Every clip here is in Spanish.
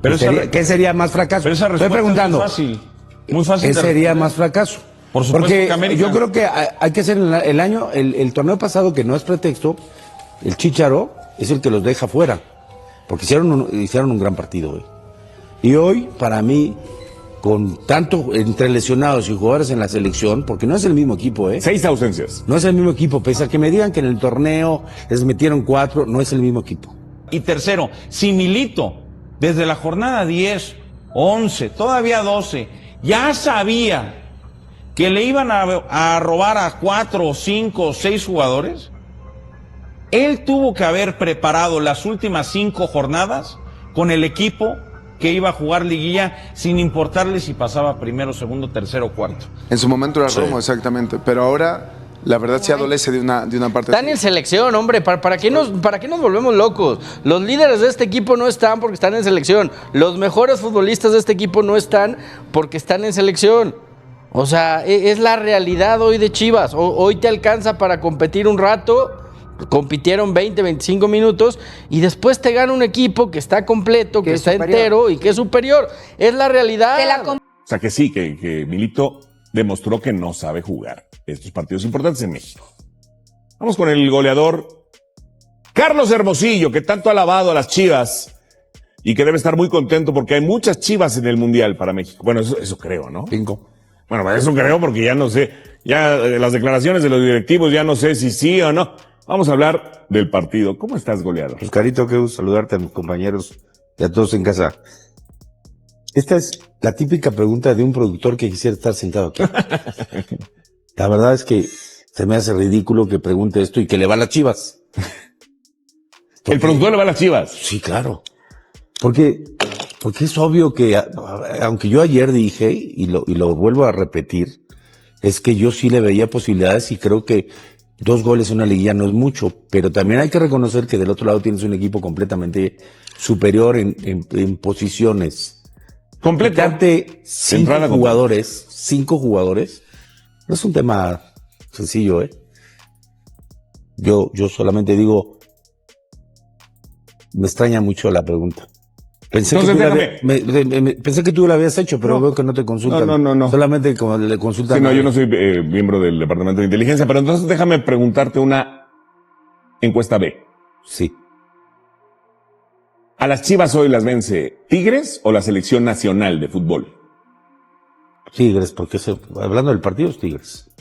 Pero ¿Qué sería más fracaso? Pero esa Estoy preguntando. es muy fácil. Muy fácil. ¿Qué sería más fracaso? Por supuesto Porque que América. yo creo que hay que hacer el torneo pasado, que no es pretexto, el Chícharo es el que los deja fuera. Porque hicieron un gran partido hoy. Y hoy, para mí, con tanto entre lesionados y jugadores en la selección, porque no es el mismo equipo, 6 ausencias. No es el mismo equipo, pese a que me digan que en el torneo les metieron 4, no es el mismo equipo. Y tercero, si Milito, desde la jornada 10, 11, todavía 12, ya sabía que le iban a robar a 4, 5, 6 jugadores, él tuvo que haber preparado las últimas 5 jornadas con el equipo que iba a jugar liguilla sin importarle si pasaba primero, segundo, tercero, cuarto. En su momento era Romo, exactamente. Pero ahora, la verdad, sí adolece de una parte. Están en selección, hombre. ¿Para qué nos volvemos locos? Los líderes de este equipo no están porque están en selección. Los mejores futbolistas de este equipo no están porque están en selección. O sea, es la realidad hoy de Chivas. Hoy te alcanza para competir un rato. Compitieron 20, 25 minutos y después te gana un equipo que está completo, que está superior, entero y que es superior. Es la realidad. O sea que sí, que Milito demostró que no sabe jugar estos partidos importantes en México. Vamos con el goleador Carlos Hermosillo, que tanto ha alabado a las Chivas y que debe estar muy contento porque hay muchas Chivas en el Mundial para México. Bueno, eso creo, ¿no? 5. Bueno, eso creo porque ya no sé, ya las declaraciones de los directivos ya no sé si sí o no. Vamos a hablar del partido. ¿Cómo estás, goleador? Oscarito, qué gusto saludarte a mis compañeros y a todos en casa. Esta es la típica pregunta de un productor que quisiera estar sentado aquí. La verdad es que se me hace ridículo que pregunte esto y que le va a las Chivas. Porque, ¿el productor le va a las Chivas? Sí, claro. Porque es obvio que, aunque yo ayer dije, y lo vuelvo a repetir, es que yo sí le veía posibilidades y creo que 2 goles en una liguilla no es mucho, pero también hay que reconocer que del otro lado tienes un equipo completamente superior en posiciones. Completamente 5 jugadores, no es un tema sencillo, Yo solamente digo, me extraña mucho la pregunta. Pensé que tú la habías hecho, pero veo que no te consultan. No. Solamente como le consultan. Sí, no, yo no soy miembro del Departamento de Inteligencia, pero entonces déjame preguntarte una encuesta B. Sí. ¿A las Chivas hoy las vence Tigres o la Selección Nacional de Fútbol? Tigres, porque hablando del partido es Tigres.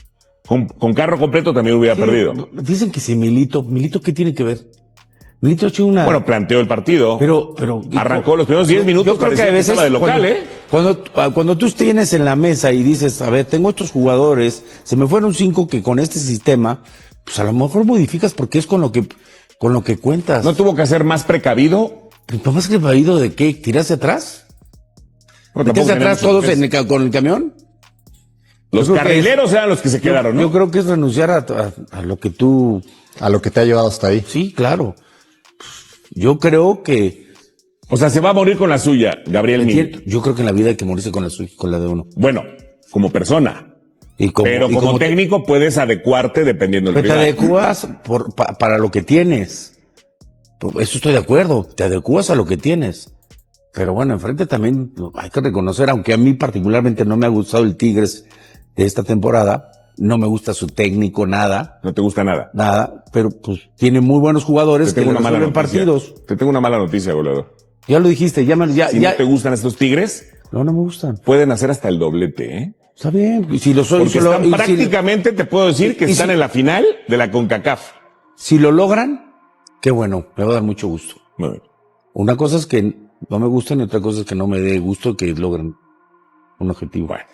Con carro completo también hubiera perdido. Dicen que si Milito, ¿qué tiene que ver? Milito ha hecho una... Bueno, planteó el partido. Pero arrancó los primeros 10 minutos. Yo creo que a veces de local, cuando tú tienes en la mesa y dices, a ver, tengo estos jugadores, se me fueron 5 que con este sistema, pues a lo mejor modificas porque es con lo que cuentas. ¿No tuvo que ser más precavido? ¿Más precavido de qué? ¿Tirarse atrás? ¿Tirarse atrás todos con el camión? Los carrileros eran los que se quedaron, ¿no? Yo creo que es renunciar a lo que tú... A lo que te ha llevado hasta ahí. Sí, claro. Yo creo que... O sea, se va a morir con la suya, Gabriel Milito. Yo creo que en la vida hay que morirse con la de uno. Bueno, como persona. Pero como técnico puedes adecuarte dependiendo del rival. Te adecuas para lo que tienes. Eso estoy de acuerdo. Te adecuas a lo que tienes. Pero bueno, enfrente también hay que reconocer, aunque a mí particularmente no me ha gustado el Tigres de esta temporada, no me gusta su técnico, nada. ¿No te gusta nada? Nada, pero pues tiene muy buenos jugadores que resuelven partidos. Te tengo una mala noticia, goleador. Ya lo dijiste, si no te gustan estos Tigres... No me gustan. Pueden hacer hasta el doblete, Está bien. Si lo soy, porque prácticamente te puedo decir que están en la final de la CONCACAF. Si lo logran, qué bueno, me va a dar mucho gusto. Muy bien. Una cosa es que no me gustan y otra cosa es que no me dé gusto que logren un objetivo. Bueno.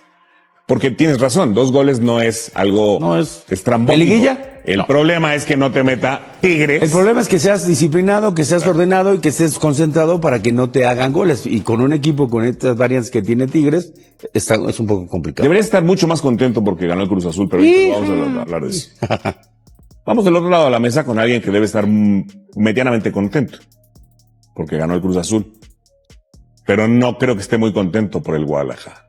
Porque tienes razón, 2 goles no es algo estrambótico. ¿Liguilla? El problema es que no te meta Tigres. El problema es que seas disciplinado, que seas ordenado y que estés concentrado para que no te hagan goles. Y con un equipo con estas variantes que tiene Tigres, es un poco complicado. Deberías estar mucho más contento porque ganó el Cruz Azul, pero vamos a hablar de eso. Vamos del otro lado de la mesa con alguien que debe estar medianamente contento porque ganó el Cruz Azul. Pero no creo que esté muy contento por el Guadalajara.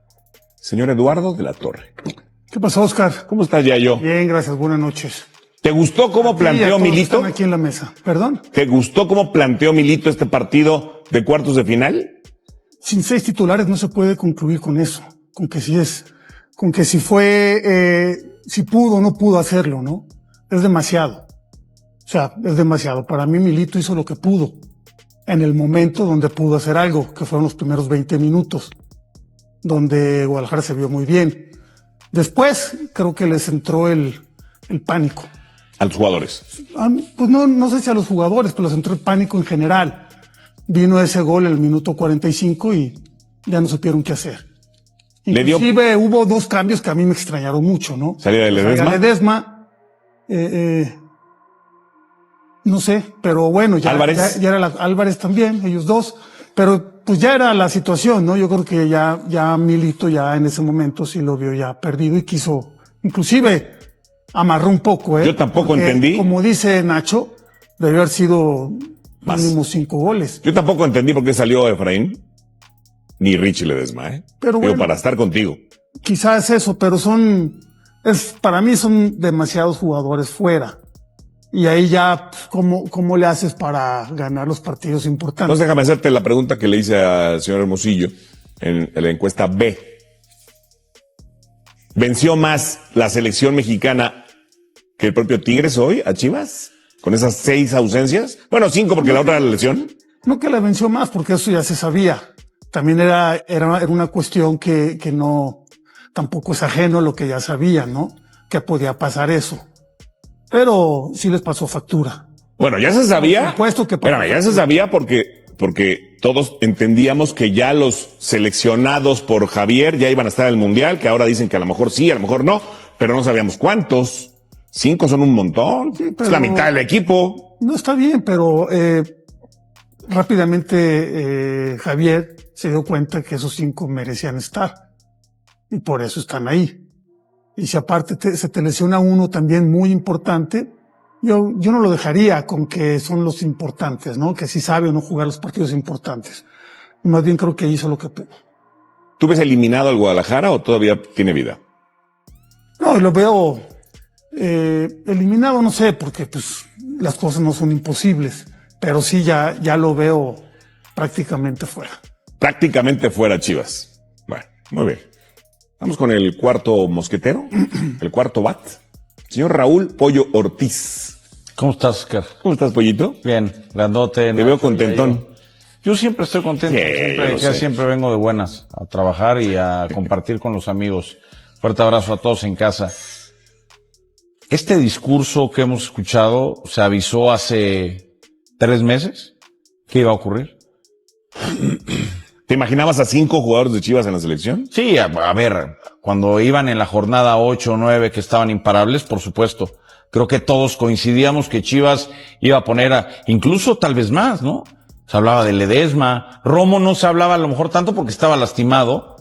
Señor Eduardo de la Torre. ¿Qué pasó, Oscar? ¿Cómo estás, Yayo? Bien, gracias. Buenas noches. ¿Te gustó cómo planteó Milito? Están aquí en la mesa. ¿Perdón? ¿Te gustó cómo planteó Milito este partido de cuartos de final? sin 6 titulares no se puede concluir con eso, con que si fue, si pudo o no pudo hacerlo, ¿no? Es demasiado. O sea, es demasiado. Para mí Milito hizo lo que pudo en el momento donde pudo hacer algo, que fueron los primeros 20 minutos, donde Guadalajara se vio muy bien. Después creo que les entró el pánico. A los jugadores. Pues no sé si a los jugadores, pero les entró el pánico en general. Vino ese gol en el minuto 45 y ya no supieron qué hacer. Inclusive hubo 2 cambios que a mí me extrañaron mucho, ¿no? ¿Salida de Ledesma? Ledesma, no sé, pero bueno, ya era Álvarez también, ellos 2, pero pues ya era la situación, ¿no? Yo creo que ya Milito ya en ese momento sí lo vio ya perdido y quiso, inclusive amarró un poco, Yo tampoco porque, entendí. como dice Nacho, debió haber sido mínimo 5 goles. Yo tampoco entendí por qué salió Efraín, ni Richie Ledesma, Pero Digo, bueno, para estar contigo. quizás eso, pero para mí son demasiados jugadores fuera. Y ahí ya, ¿cómo le haces para ganar los partidos importantes? Entonces déjame hacerte la pregunta que le hice al señor Hermosillo en la encuesta B. ¿Venció más la selección mexicana que el propio Tigres hoy a Chivas? ¿Con esas 6 ausencias? Bueno, 5 porque la otra era la lesión. No que la venció más, porque eso ya se sabía. También era una cuestión que no, tampoco es ajeno a lo que ya sabían, ¿no? Que podía pasar eso. Pero sí les pasó factura. Bueno, ya se sabía. Por supuesto que pasó. Espérame, ya se sabía porque todos entendíamos que ya los seleccionados por Javier ya iban a estar en el Mundial, que ahora dicen que a lo mejor sí, a lo mejor no, pero no sabíamos cuántos. 5 son un montón. Sí, es la mitad del equipo. No está bien, pero rápidamente Javier se dio cuenta que esos 5 merecían estar. Y por eso están ahí. Y si aparte se te lesiona uno también muy importante, yo no lo dejaría con que son los importantes, ¿no? Que sí sabe o no jugar los partidos importantes. Más bien creo que hizo lo que pudo. ¿Tú ves eliminado al Guadalajara o todavía tiene vida? No, lo veo eliminado, no sé, porque pues las cosas no son imposibles, pero sí ya lo veo prácticamente fuera. Prácticamente fuera Chivas. Bueno, muy bien. Vamos con el cuarto mosquetero, el cuarto bat. Señor Raúl Pollo Ortiz. ¿Cómo estás, Oscar? ¿Cómo estás, Pollito? Bien, grandote. Te veo contentón. Yo siempre estoy contento. Sí, yo lo sé. Siempre vengo de buenas a trabajar y a compartir con los amigos. Fuerte abrazo a todos en casa. Este discurso que hemos escuchado se avisó hace 3 meses que iba a ocurrir. ¿Te imaginabas a 5 jugadores de Chivas en la selección? Sí, a ver, cuando iban en la jornada 8 o 9 que estaban imparables, por supuesto. Creo que todos coincidíamos que Chivas iba a poner incluso tal vez más, ¿no? Se hablaba de Ledesma. Romo no se hablaba a lo mejor tanto porque estaba lastimado,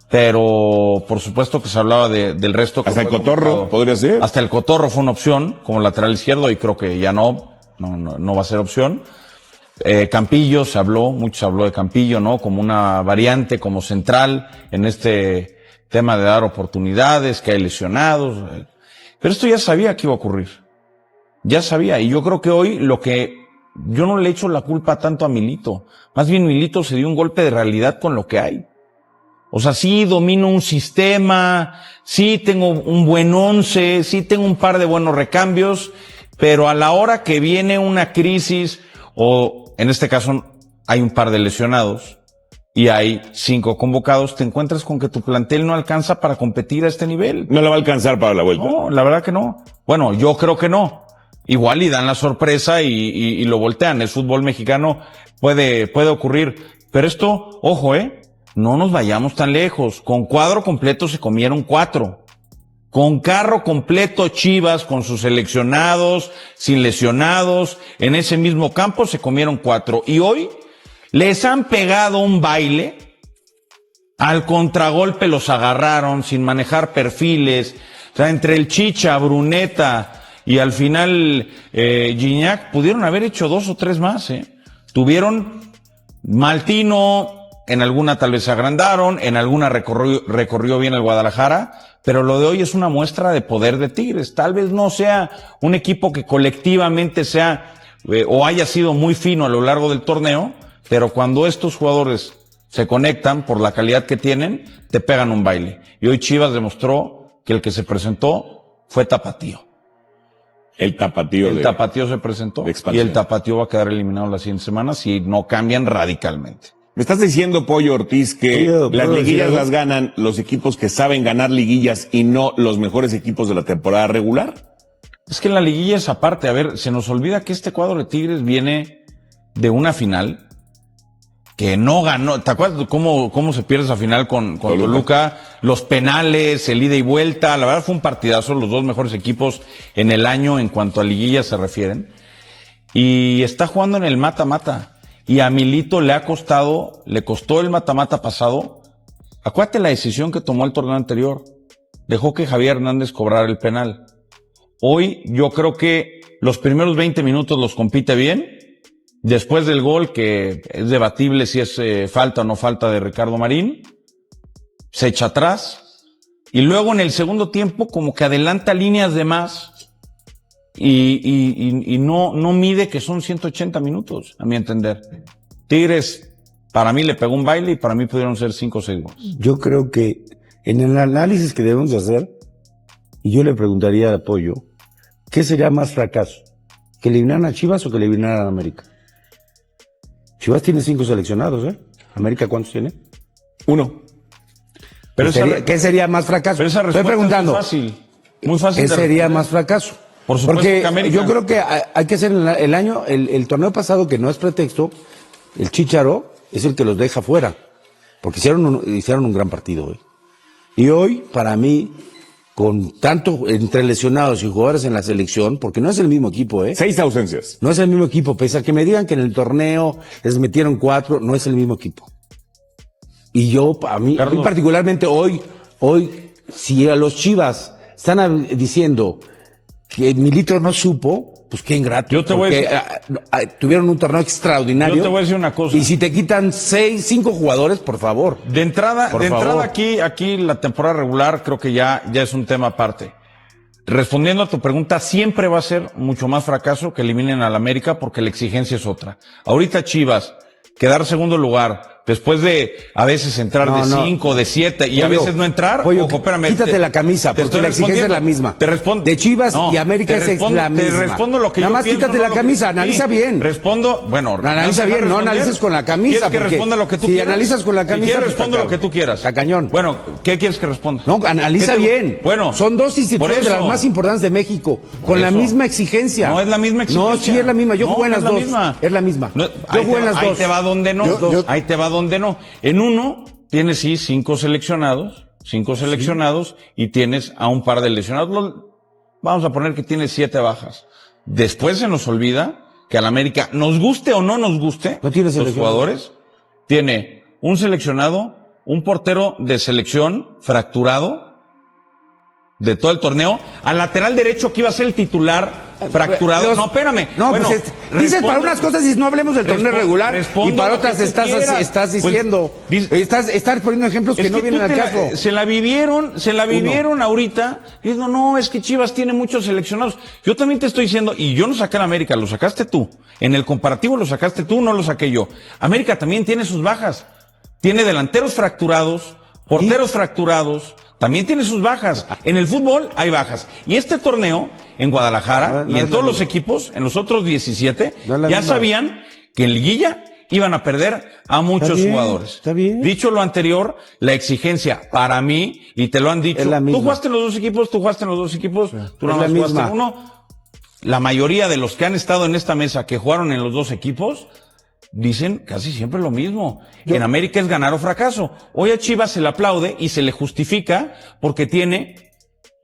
pero por supuesto que se hablaba del resto. Hasta el Cotorro, podría ser. Hasta el Cotorro fue una opción como lateral izquierdo y creo que ya no va a ser opción. Campillo mucho se habló de Campillo, ¿no? Como una variante, como central en este tema de dar oportunidades, que hay lesionados. Pero esto ya sabía que iba a ocurrir. Ya sabía. Y yo creo que hoy yo no le echo la culpa tanto a Milito. Más bien Milito se dio un golpe de realidad con lo que hay. O sea, sí domino un sistema, sí tengo un buen 11, sí tengo un par de buenos recambios, pero a la hora que viene una crisis, o en este caso hay un par de lesionados y hay 5 convocados, te encuentras con que tu plantel no alcanza para competir a este nivel. No le va a alcanzar para la vuelta. No, la verdad que no. Bueno, yo creo que no. Igual y dan la sorpresa y lo voltean. El fútbol mexicano puede ocurrir. Pero esto, ojo, no nos vayamos tan lejos. Con cuadro completo se comieron 4. Con carro completo Chivas, con sus seleccionados, sin lesionados, en ese mismo campo se comieron 4. Y hoy les han pegado un baile. Al contragolpe los agarraron sin manejar perfiles. O sea, entre el Chicha, Bruneta y al final Gignac pudieron haber hecho 2 o 3 más. Tuvieron Maltino, en alguna tal vez se agrandaron, en alguna recorrió bien el Guadalajara, pero lo de hoy es una muestra de poder de Tigres. Tal vez no sea un equipo que colectivamente sea o haya sido muy fino a lo largo del torneo, pero cuando estos jugadores se conectan por la calidad que tienen, te pegan un baile. Y hoy Chivas demostró que el que se presentó fue Tapatío. El tapatío El Tapatío se presentó de y expansión. el Tapatío va a quedar eliminado la siguiente semana si no cambian radicalmente. Me estás diciendo, Pollo Ortiz, que Oye, las ¿puedo decir liguillas algo? las ganan los equipos que saben ganar liguillas y no los mejores equipos de la temporada regular. Es que la liguilla es aparte. A ver, se nos olvida que este cuadro de Tigres viene de una final que no ganó. ¿Te acuerdas cómo se pierde esa final con Toluca? Los penales, el ida y vuelta. La verdad fue un partidazo, los dos mejores equipos en el año en cuanto a liguilla se refieren. Y está jugando en el mata-mata. Y a Milito le costó el mata-mata pasado. Acuérdate la decisión que tomó el torneo anterior. Dejó que Javier Hernández cobrara el penal. Hoy yo creo que los primeros 20 minutos los compite bien. Después del gol, que es debatible si es falta o no falta de Ricardo Marín, se echa atrás. Y luego en el segundo tiempo como que adelanta líneas de más y no mide que son 180 minutos, a mi entender. Tigres, para mí le pegó un baile y para mí pudieron ser 5 o 6 goles. Yo creo que en el análisis que debemos de hacer, y yo le preguntaría a Pollo, ¿qué sería más fracaso? ¿Que eliminaran a Chivas o que eliminaran a América? Chivas tiene 5 seleccionados, ¿eh? ¿América cuántos tiene? 1. Pero ¿Qué sería más fracaso? Pero esa Estoy respuesta preguntando. es muy fácil. ¿Qué de sería responder. más fracaso? Por supuesto Porque que América. yo creo que hay que hacer el torneo pasado, que no es pretexto, el Chícharo es el que los deja fuera. Porque hicieron un gran partido hoy. Y hoy, para mí, con tanto entre lesionados y jugadores en la selección, porque no es el mismo equipo, 6 ausencias. no es el mismo equipo, pese a que me digan que en el torneo les metieron 4, no es el mismo equipo. Y yo, a mí Carlos. particularmente hoy, si a los Chivas están diciendo que Milito no supo, pues qué ingrato. Yo te voy a porque, decir- tuvieron un torneo extraordinario. Yo te voy a decir una cosa. Y si te quitan 5 jugadores, por favor. De entrada Por favor. aquí la temporada regular creo que ya es un tema aparte. Respondiendo a tu pregunta, siempre va a ser mucho más fracaso que eliminen al América porque la exigencia es otra. Ahorita Chivas, quedar segundo lugar, después de a veces entrar No, de no. 5, de 7 y a Pollo, veces no entrar. Pollo, ojo, espérame, quítate la camisa, te porque estoy la exigencia es la respondiendo. misma. Te respondo. De Chivas No, y América te es respondo- la misma. Te respondo lo que Nada yo más pienso, quítate no la lo que- camisa, analiza Sí, bien. Respondo, bueno. Analiza bien, no responder. analices con la camisa, ¿Quieres que porque responda lo que tú si quieras? analizas con la camisa, Si quieres, pues, respondo está lo que tú quieras. está cañón. Bueno, ¿qué quieres que responda? No, analiza ¿Qué te- bien. Bueno. Son dos instituciones por de eso. las más importantes de México, con la eso. misma exigencia. No es la misma exigencia. No, sí es la misma. Yo No, jugué en no las es la dos. misma. Es la misma. No, Yo ahí jugué en las ahí dos. te va donde no. Yo- Ahí te va donde no. En uno tienes sí 5 seleccionados y tienes a un par de lesionados. Vamos a poner que tienes 7 bajas. Después se nos olvida que al América, nos guste o no nos guste, No tiene los seleccionado. jugadores, tiene un seleccionado, un portero de selección fracturado de todo el torneo, al lateral derecho que iba a ser el titular fracturado. No, espérame. No, Bueno, pues dices para unas cosas y no hablemos del torneo regular, y respondo para lo otras que tú estás quieras. diciendo, Pues, estás poniendo ejemplos que es no que vienen tú al te caso. se la vivieron ahorita. Y digo, no, es que Chivas tiene muchos seleccionados. Yo también te estoy diciendo, y yo no saqué a América, lo sacaste tú. En el comparativo lo sacaste tú, no lo saqué yo. América también tiene sus bajas. Tiene delanteros fracturados, porteros fracturados, también tiene sus bajas. En el fútbol hay bajas. Y este torneo, en Guadalajara, No, y en es todos la los misma. equipos, en los otros 17, No es la ya misma. sabían que en liguilla iban a perder a muchos bien, jugadores. está bien. Dicho lo anterior, la exigencia para mí, y te lo han dicho, Es la tú misma. jugaste en los dos equipos, tú jugaste en los dos equipos, tú es nada la más jugaste misma. en uno. La mayoría de los que han estado en esta mesa que jugaron en los dos equipos, dicen casi siempre lo mismo. En América es ganar o fracaso. Hoy a Chivas se le aplaude y se le justifica porque tiene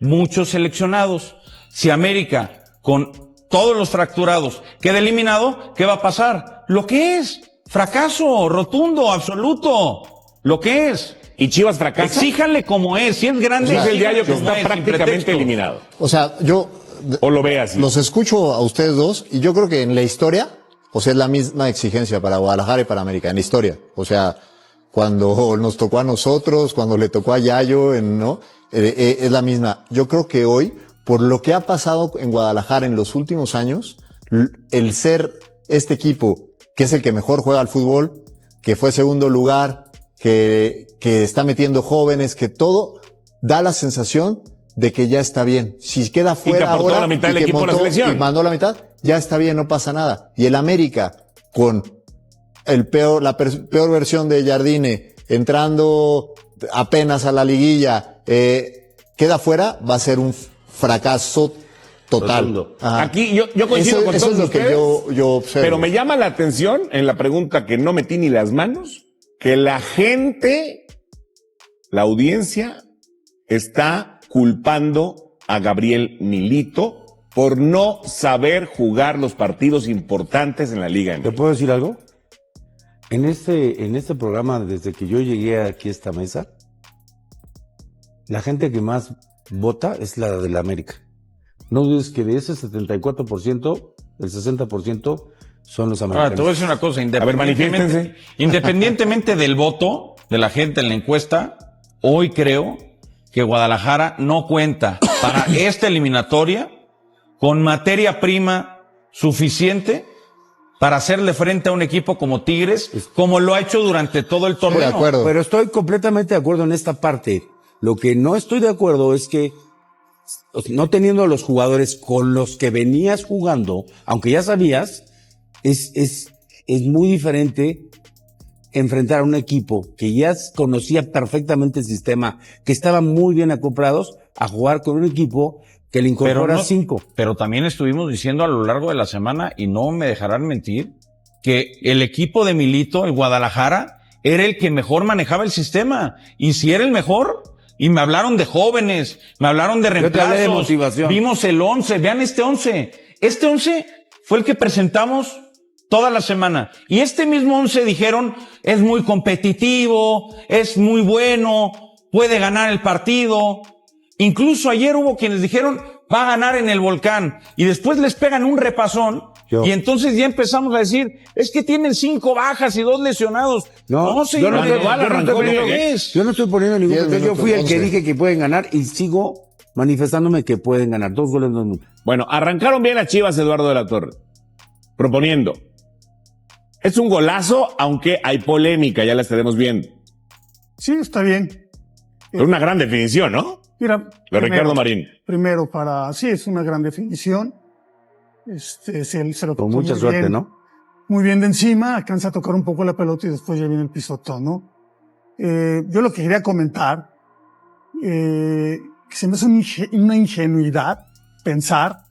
muchos seleccionados. Si América, con todos los fracturados, queda eliminado, ¿qué va a pasar? Lo que es. Fracaso rotundo, absoluto. Lo que es. ¿Y Chivas fracasa? Exíjanle como es. Si es grande, Dice el exíjanle diario que como está es, sin prácticamente pretextos. eliminado. O sea, yo O lo ve así. los escucho a ustedes dos y yo creo que en la historia, o sea, es la misma exigencia para Guadalajara y para América, en la historia. O sea, cuando nos tocó a nosotros, cuando le tocó a Yayo, ¿no? Es la misma. Yo creo que hoy, por lo que ha pasado en Guadalajara en los últimos años, el ser este equipo, que es el que mejor juega al fútbol, que fue segundo lugar, que está metiendo jóvenes, que todo da la sensación de que ya está bien. Si queda fuera aportó ahora la mitad del y que equipo a la selección. y mandó la mitad, ya está bien, no pasa nada. Y el América, con la peor versión de Jardine, entrando apenas a la liguilla, queda fuera, va a ser un fracaso total. Rotundo. Ajá. Aquí yo coincido con eso todos es lo que ustedes, yo observo. pero me llama la atención en la pregunta que no metí ni las manos, que la gente, la audiencia, está culpando a Gabriel Milito por no saber jugar los partidos importantes en la Liga ¿Te MX. puedo decir algo? En este programa, desde que yo llegué aquí a esta mesa, la gente que más vota es la de la América. No dudes que de ese 74%, el 60% son los Ahora, americanos. te voy a decir una cosa, manifiéstense. independientemente del voto de la gente en la encuesta, hoy creo que Guadalajara no cuenta para esta eliminatoria con materia prima suficiente para hacerle frente a un equipo como Tigres, como lo ha hecho durante todo el torneo. de acuerdo. Pero estoy completamente de acuerdo en esta parte. Lo que no estoy de acuerdo es que no teniendo los jugadores con los que venías jugando, aunque ya sabías, es muy diferente enfrentar a un equipo que ya conocía perfectamente el sistema, que estaban muy bien acoplados, a jugar con un equipo que le incorpora 5. Pero también estuvimos diciendo a lo largo de la semana, y no me dejarán mentir, que el equipo de Milito, el Guadalajara, era el que mejor manejaba el sistema. Y si era el mejor, y me hablaron de jóvenes, me hablaron de Yo te hablé de reemplazos, motivación. vimos el 11, vean este 11. Este 11 fue el que presentamos toda la semana. Y este mismo 11 dijeron, es muy competitivo, es muy bueno, puede ganar el partido. Incluso ayer hubo quienes dijeron, va a ganar en el Volcán. Y después les pegan un repasón. Y entonces ya empezamos a decir, es que tienen 5 bajas y 2 lesionados. yo Señor, no estoy arrancó poniendo- bien. Es. Yo no estoy poniendo ningún 10 pretexto. Yo fui el minutos, que 11. dije que pueden ganar y sigo manifestándome que pueden ganar. 2 goles, 2 minutos. Bueno, arrancaron bien las Chivas, Eduardo de la Torre, proponiendo. Es un golazo, aunque hay polémica, ya la estaremos viendo. Sí, está bien. Es una gran definición, ¿no? Mira, De Ricardo Marín. Primero sí, es una gran definición. Se lo Con tocó mucha muy suerte, bien, ¿no? Muy bien de encima, alcanza a tocar un poco la pelota y después ya viene el pisotón, ¿no? Yo lo que quería comentar, que se me hace una ingenuidad pensar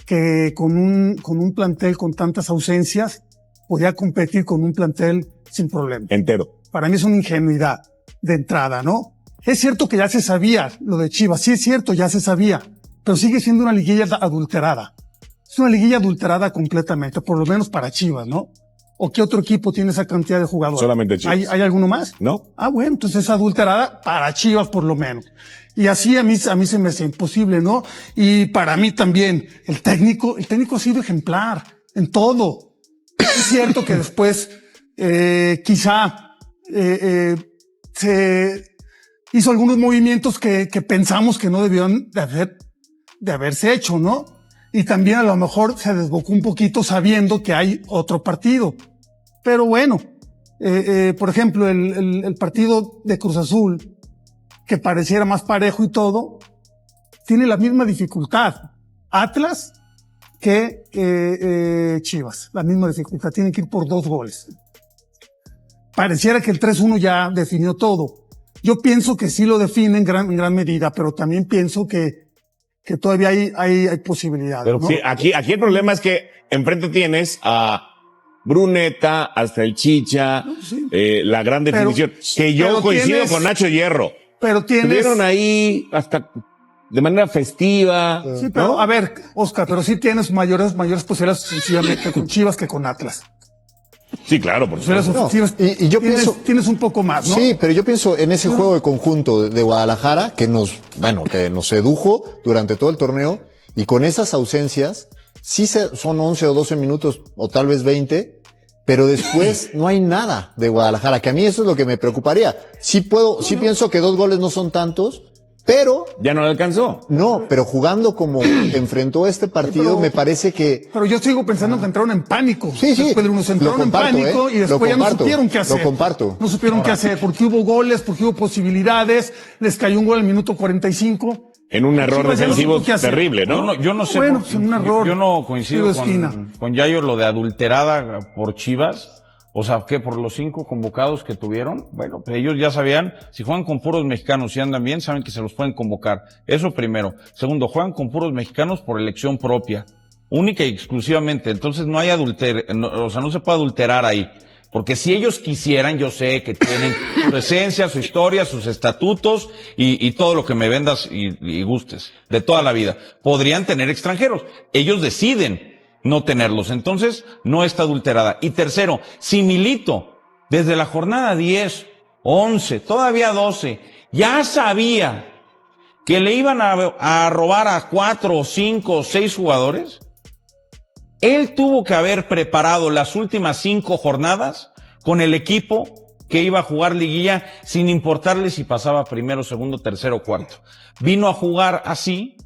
que con un plantel con tantas ausencias podía competir con un plantel sin problema. Entero. Para mí es una ingenuidad de entrada, ¿no? Es cierto que ya se sabía lo de Chivas, sí es cierto, ya se sabía, pero sigue siendo una liguilla adulterada. Es una liguilla adulterada completamente, por lo menos para Chivas, ¿no? ¿O qué otro equipo tiene esa cantidad de jugadores? Solamente Chivas. ¿Hay alguno más? ¿No? Ah, bueno, entonces es adulterada para Chivas por lo menos. Y así a mí se me hace imposible, ¿no? Y para mí también, el técnico ha sido ejemplar en todo. Es cierto que después, quizá, se hizo algunos movimientos que pensamos que no debían de haberse hecho, ¿no? Y también a lo mejor se desbocó un poquito sabiendo que hay otro partido. Pero bueno, por ejemplo, el partido de Cruz Azul, que pareciera más parejo y todo, tiene la misma dificultad. Atlas que Chivas, la misma dificultad. Tienen que ir por 2 goles. Pareciera que el 3-1 ya definió todo. Yo pienso que sí lo define en gran medida, pero también pienso que todavía hay posibilidades. Pero ¿no? Sí, aquí el problema es que enfrente tienes a Bruneta, hasta el Chicha, la gran definición. Que yo pero coincido tienes- con Nacho Hierro. Pero tienes... Estuvieron ahí hasta de manera festiva. Sí, pero ¿no? a ver, Oscar, pero sí tienes mayores posibilidades sencillamente con Chivas que con Atlas. Sí, claro, por Posibilidades supuesto. ofensivas y yo tienes un poco más, ¿no? Sí, pero yo pienso en ese juego de conjunto de Guadalajara que nos sedujo durante todo el torneo y con esas ausencias, son 11 o 12 minutos o tal vez 20, pero después no hay nada de Guadalajara, que a mí eso es lo que me preocuparía. Sí pienso que 2 goles no son tantos, Pero Ya no le alcanzó. no, pero jugando como enfrentó este partido, me parece que Pero yo sigo pensando que entraron en pánico. Sí, sí, Después de unos lo entraron en comparto, pánico y lo después ya no comparto, supieron qué hacer. lo comparto. No supieron qué hacer porque hubo goles, porque hubo posibilidades. Les cayó un gol al minuto 45. En un error Chivas ya no defensivo supo qué hacer. terrible, ¿no? Yo no sé. Bueno, pues, un error. Yo no coincido Tiro de esquina. con Yayo lo de adulterada por Chivas. O sea, que por los 5 convocados que tuvieron, bueno, pues ellos ya sabían, si juegan con puros mexicanos y andan bien, saben que se los pueden convocar. Eso primero. Segundo, juegan con puros mexicanos por elección propia. Única y exclusivamente. Entonces no hay o sea, no se puede adulterar ahí. Porque si ellos quisieran, yo sé que tienen su esencia, su historia, sus estatutos y todo lo que me vendas y gustes de toda la vida. Podrían tener extranjeros. Ellos deciden no tenerlos. Entonces, no está adulterada. Y tercero, si Milito, desde la jornada 10, 11, todavía 12, ya sabía que le iban a robar a 4, 5, 6 jugadores, él tuvo que haber preparado las últimas 5 jornadas con el equipo que iba a jugar liguilla sin importarle si pasaba primero, segundo, tercero, cuarto. Vino a jugar así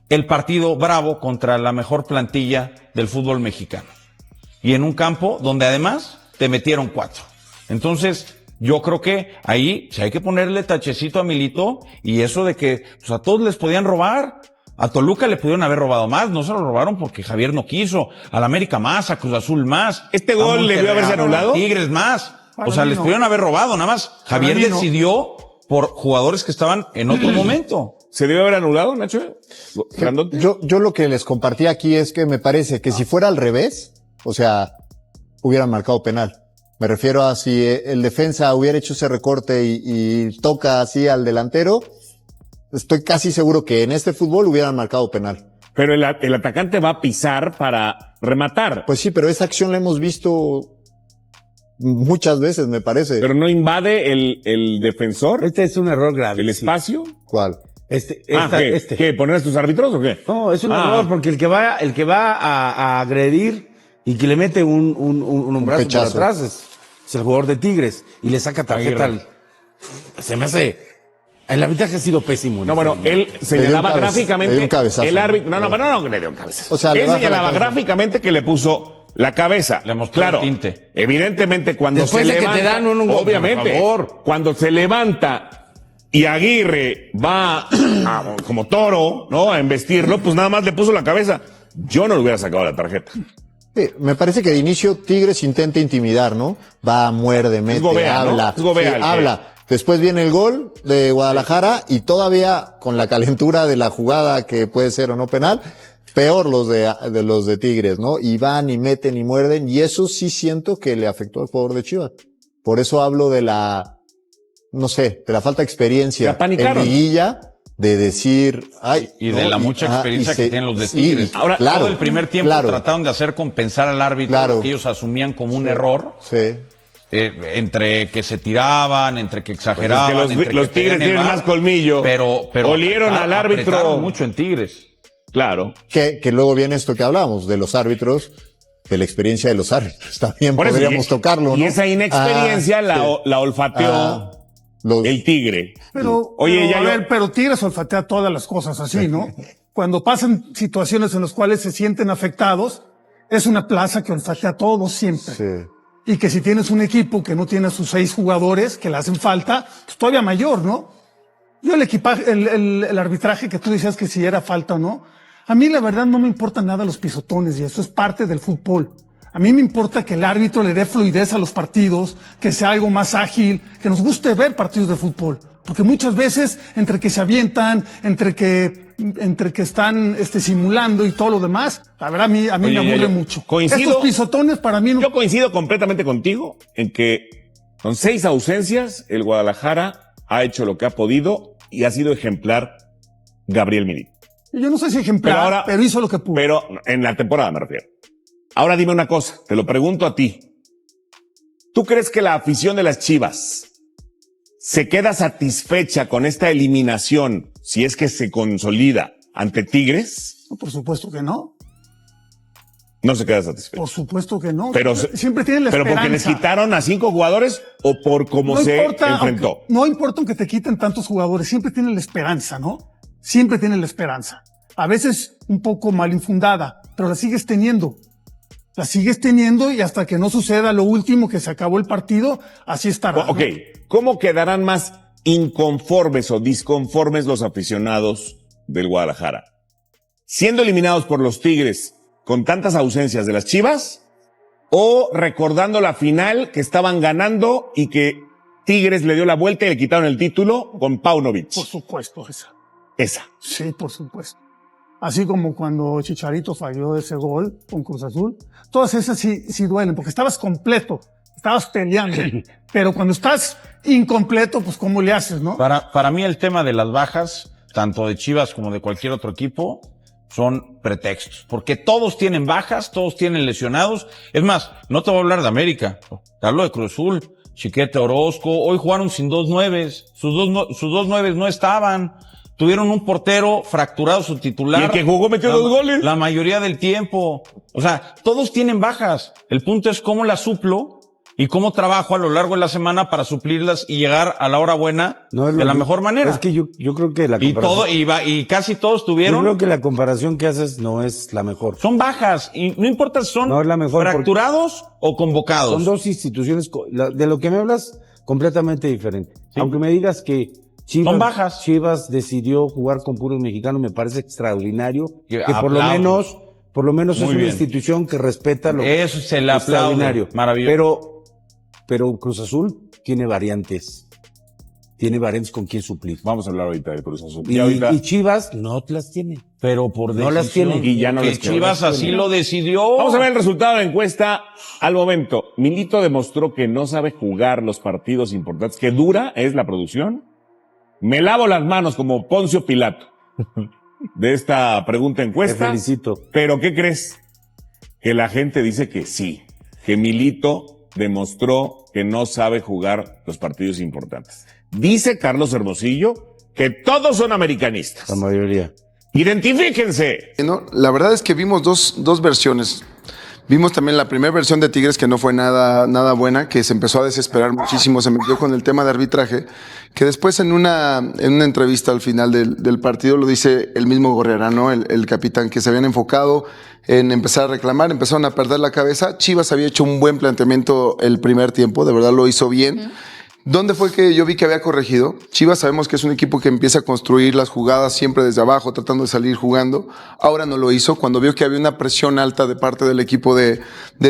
el partido bravo contra la mejor plantilla del fútbol mexicano. Y en un campo donde además te metieron 4. Entonces, yo creo que ahí sí hay que ponerle tachecito a Milito y eso de que pues, a todos les podían robar. A Toluca le pudieron haber robado más, no se lo robaron porque Javier no quiso. Al América más, a Cruz Azul más. ¿Este gol a Monterrey, debió haberse anulado? a Tigres más. Para O sea, mí les no. pudieron haber robado, nada más. Javier mí no. decidió por jugadores que estaban en otro momento. ¿Se debe haber anulado, Nacho? Grandote. yo lo que les compartí aquí es que me parece que si fuera al revés, o sea, hubieran marcado penal. Me refiero a si el defensa hubiera hecho ese recorte y toca así al delantero, estoy casi seguro que en este fútbol hubieran marcado penal. Pero el atacante va a pisar para rematar. Pues sí, pero esa acción la hemos visto muchas veces, me parece. Pero no invade el defensor, Este es un error grave. el sí. espacio. ¿Cuál? ¿Qué? ¿Poner a tus árbitros o qué? No, es un Ah. error porque el que va a agredir y que le mete un brazo por pechazo. atrás es el jugador de Tigres y le saca tarjeta Aguirre. se me hace. El arbitraje ha sido pésimo. No, bueno, él Le señalaba dio un gráficamente le dio un cabezazo. el árbitro. No, le dio un cabezazo. O sea, le él baja la señalaba cabeza. gráficamente que le puso la cabeza. Le mostró claro, el tinte. evidentemente cuando Después se de que levanta, te dan un gol, obviamente, por favor. cuando se levanta y Aguirre va como toro, ¿no? A embestirlo, pues nada más le puso la cabeza. Yo no le hubiera sacado la tarjeta. Sí, me parece que de inicio Tigres intenta intimidar, ¿no? Va, muerde, mete, Gobea, ¿no? habla. Es Gobea Sí, el que- habla. Después viene el gol de Guadalajara y todavía con la calentura de la jugada que puede ser o no penal, peor los de Tigres, ¿no? Y van y meten y muerden y eso sí siento que le afectó al jugador de Chivas. Por eso hablo de no sé, de la falta de experiencia Se apanicaron. en liguilla, de decir, ay. Y de no, la mucha ajá, experiencia y que tienen los de Tigres. Ahora, claro, todo el primer tiempo claro, trataron de hacer compensar al árbitro Claro. lo que ellos asumían como un error. Sí. Entre que se tiraban, entre que exageraban. Pues es que entre los que Tigres pedían el tienen VAR. más colmillo. Pero Olieron al árbitro. apretaron mucho en Tigres. Claro. Que luego viene esto que hablamos, de los árbitros, de la experiencia de los árbitros. También Por eso, podríamos tocarlo, ¿no? Y esa inexperiencia la olfateó los- el Tigre. Pero, Oye, pero, ya a lo- ver, pero Tigres olfatea todas las cosas así, ¿no? Cuando pasan situaciones en las cuales se sienten afectados, es una plaza que olfatea a todos siempre. Sí. Y que si tienes un equipo que no tiene a sus 6 jugadores que le hacen falta, pues todavía mayor, ¿no? Yo el equipaje, el arbitraje que tú decías que si era falta o no, a mí la verdad no me importa nada los pisotones y eso es parte del fútbol. A mí me importa que el árbitro le dé fluidez a los partidos, que sea algo más ágil, que nos guste ver partidos de fútbol. Porque muchas veces, entre que se avientan, entre que están simulando y todo lo demás, la verdad a mí Oye, me aburre yo mucho. coincido- Estos pisotones para mí no. Yo coincido completamente contigo en que con 6 ausencias, el Guadalajara ha hecho lo que ha podido y ha sido ejemplar Gabriel Milito. Yo no sé si ejemplar, pero hizo lo que pudo. Pero en la temporada me refiero. Ahora dime una cosa, te lo pregunto a ti. ¿Tú crees que la afición de las Chivas se queda satisfecha con esta eliminación si es que se consolida ante Tigres? No, por supuesto que no. No se queda satisfecho. Por supuesto que no. Pero, siempre tienen la pero esperanza. porque les quitaron a 5 jugadores o por cómo se enfrentó. No importa aunque te quiten tantos jugadores, siempre tienen la esperanza, ¿no? Siempre tienen la esperanza. A veces un poco mal infundada, pero la sigues teniendo. La sigues teniendo y hasta que no suceda lo último, que se acabó el partido, así estará. Ok, ¿cómo quedarán más inconformes o disconformes los aficionados del Guadalajara? ¿Siendo eliminados por los Tigres con tantas ausencias de las Chivas? ¿O recordando la final que estaban ganando y que Tigres le dio la vuelta y le quitaron el título con Paunovic? Por supuesto, esa. Esa. Sí, por supuesto. Así como cuando Chicharito falló ese gol con Cruz Azul. Todas esas sí duelen, porque estabas completo, estabas peleando. Pero cuando estás incompleto, pues ¿cómo le haces, no? Para mí el tema de las bajas, tanto de Chivas como de cualquier otro equipo, son pretextos. Porque todos tienen bajas, todos tienen lesionados. Es más, no te voy a hablar de América. Te hablo de Cruz Azul, Chiquete Orozco. Hoy jugaron sin 2 nueves. Sus dos nueves no estaban. Tuvieron un portero fracturado, su titular. Y el que jugó metió 2 goles. La mayoría del tiempo. O sea, todos tienen bajas. El punto es cómo las suplo y cómo trabajo a lo largo de la semana para suplirlas y llegar a la hora buena de la mejor manera. Es que yo creo que la Y comparación... y casi todos tuvieron. Yo creo que la comparación que haces no es la mejor. Son bajas y no importa si son No es la mejor fracturados o convocados. Son dos instituciones, de lo que me hablas, completamente diferente. Sí. Aunque me digas que Son bajas. Chivas decidió jugar con puros mexicanos, me parece extraordinario. Que por lo Aplausos. menos es Muy una bien. institución que respeta lo Eso se le aplaude. extraordinario. Maravilloso. Pero Cruz Azul tiene variantes. Tiene variantes con quien suplir. Vamos a hablar ahorita de Cruz Azul. Y Chivas no las tiene. Pero por No las decisión. tiene. Y ya no Que les quedó. Chivas así lo decidió. Vamos a ver el resultado de la encuesta al momento. Milito demostró que no sabe jugar los partidos importantes. Que dura es la producción. Me lavo las manos como Poncio Pilato de esta pregunta Te encuesta. felicito. Pero ¿qué crees? Que la gente dice que sí. Que Milito demostró que no sabe jugar los partidos importantes. Dice Carlos Hermosillo que todos son americanistas. La mayoría. Identifíquense. ¿No? La verdad es que vimos dos versiones. Vimos también la primera versión de Tigres que no fue nada buena, que se empezó a desesperar muchísimo, se metió con el tema de arbitraje, que después en una entrevista al final del partido lo dice el mismo Gorriarán, ¿no? El capitán, que se habían enfocado en empezar a reclamar, empezaron a perder la cabeza. Chivas había hecho un buen planteamiento el primer tiempo, de verdad lo hizo bien. ¿Dónde fue que yo vi que había corregido? Chivas sabemos que es un equipo que empieza a construir las jugadas siempre desde abajo, tratando de salir jugando. Ahora no lo hizo. Cuando vio que había una presión alta de parte del equipo de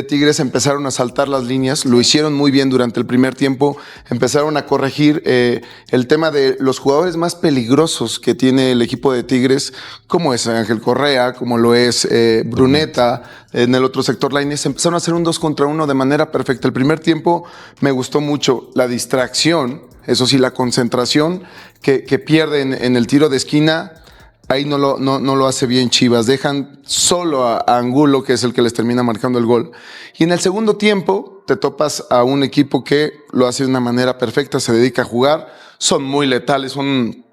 Tigres, empezaron a saltar las líneas. Lo hicieron muy bien durante el primer tiempo. Empezaron a corregir el tema de los jugadores más peligrosos que tiene el equipo de Tigres, como es Ángel Correa, como lo es Bruneta. En el otro sector, Lainez, empezaron a hacer un 2 contra 1 de manera perfecta. El primer tiempo me gustó mucho la distracción, eso sí, la concentración que pierde en el tiro de esquina. Ahí no lo hace bien Chivas. Dejan solo a Angulo, que es el que les termina marcando el gol. Y en el segundo tiempo te topas a un equipo que lo hace de una manera perfecta, se dedica a jugar, son muy letales, son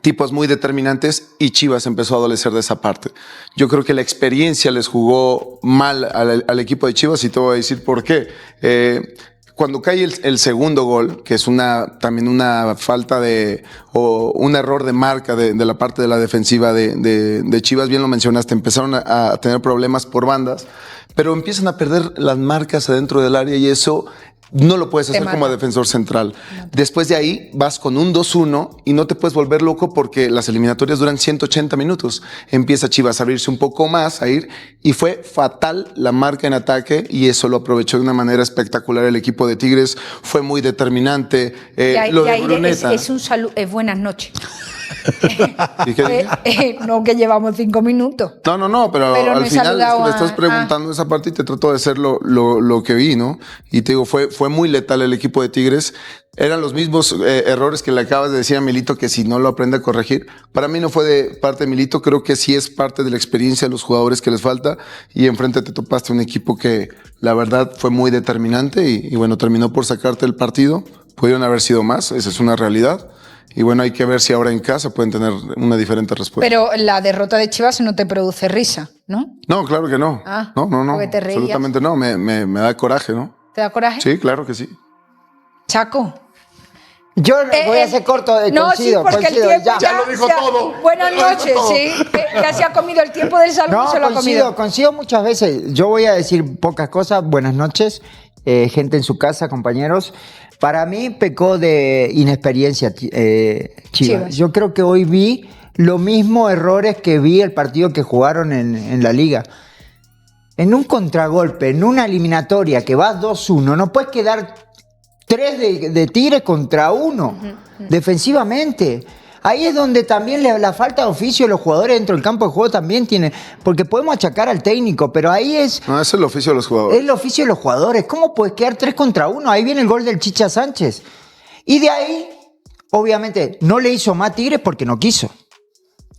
tipos muy determinantes, y Chivas empezó a adolecer de esa parte. Yo creo que la experiencia les jugó mal al equipo de Chivas, y te voy a decir por qué. Cuando cae el segundo gol, que es también una falta o un error de marca de la parte de la defensiva de Chivas, bien lo mencionaste, empezaron a tener problemas por bandas, pero empiezan a perder las marcas adentro del área, y eso no lo puedes hacer como defensor central. Después de ahí vas con un 2-1 y no te puedes volver loco, porque las eliminatorias duran 180 minutos. Empieza Chivas a abrirse un poco más, a ir, y fue fatal la marca en ataque, y eso lo aprovechó de una manera espectacular el equipo de Tigres. Fue muy determinante. Lo de Bruneta. Es un saludo, buenas noches. ¿Y qué dije? No, que llevamos 5 minutos. No, pero no al he final saludado me estás preguntando esa parte y te trato de hacer lo que vi, ¿no? Y te digo, fue muy letal el equipo de Tigres. Eran los mismos errores que le acabas de decir a Milito, que si no lo aprende a corregir. Para mí no fue de parte de Milito, creo que sí es parte de la experiencia de los jugadores que les falta, y enfrente te topaste un equipo que la verdad fue muy determinante y bueno, terminó por sacarte el partido. Pudieron haber sido más, esa es una realidad. Y bueno, hay que ver si ahora en casa pueden tener una diferente respuesta. Pero la derrota de Chivas no te produce risa, ¿no? No, claro que no. Ah, no. porque te reías. Absolutamente no. Me da coraje, ¿no? ¿Te da coraje? Sí, claro que sí. Chaco. Yo voy a ser corto, No, coincido, sí, porque coincido, el tiempo ya lo dijo todo. Buenas Ya lo dijo noches, todo. sí. Ya se ha comido el tiempo del saludo, No, se lo ha comido. coincido muchas veces. Yo voy a decir pocas cosas. Buenas noches, gente en su casa, compañeros. Para mí pecó de inexperiencia Chivas. Yo creo que hoy vi los mismos errores que vi el partido que jugaron en la liga. En un contragolpe, en una eliminatoria que vas 2-1, no puedes quedar 3 de Tigres contra 1 defensivamente. Ahí es donde también la falta de oficio de los jugadores dentro del campo de juego también tiene, porque podemos achacar al técnico, pero ahí es No, es el oficio de los jugadores. el oficio de los jugadores. ¿Cómo puedes quedar 3 contra 1? Ahí viene el gol del Chicha Sánchez. Y de ahí, obviamente, no le hizo más Tigres porque no quiso.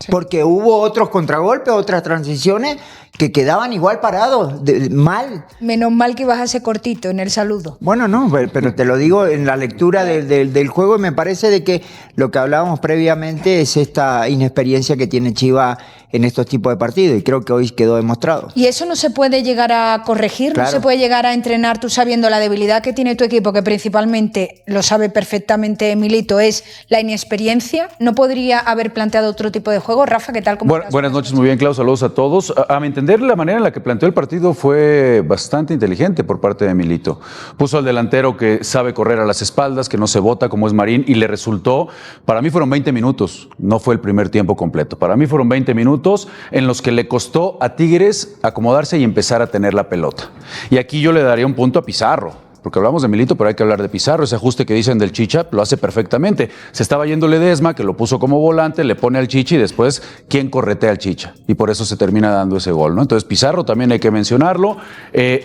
Porque hubo otros contragolpes, otras transiciones que quedaban igual parados, mal. Menos mal que ibas a ser cortito en el saludo. Bueno, no, pero te lo digo en la lectura del juego y me parece de que lo que hablábamos previamente es esta inexperiencia que tiene Chivas en estos tipos de partidos y creo que hoy quedó demostrado. Y eso no se puede llegar a corregir, Claro. no se puede llegar a entrenar tú sabiendo la debilidad que tiene tu equipo, que principalmente lo sabe perfectamente Milito, es la inexperiencia. ¿No podría haber planteado otro tipo de juego? Rafa, ¿qué tal? ¿Cómo estás? Buenas noches, muy bien, Clau, saludos a todos. A mi entender, la manera en la que planteó el partido fue bastante inteligente por parte de Milito. Puso al delantero que sabe correr a las espaldas, que no se bota como es Marín, y le resultó, para mí fueron 20 minutos, no fue el primer tiempo completo. Para mí fueron 20 minutos en los que le costó a Tigres acomodarse y empezar a tener la pelota. Y aquí yo le daría un punto a Pizarro. Porque hablamos de Milito, pero hay que hablar de Pizarro. Ese ajuste que dicen del Chicha lo hace perfectamente. Se estaba yendo Ledesma, que lo puso como volante, le pone al Chicha y después, ¿quién corretea al Chicha? Y por eso se termina dando ese gol, ¿no? Entonces, Pizarro también hay que mencionarlo.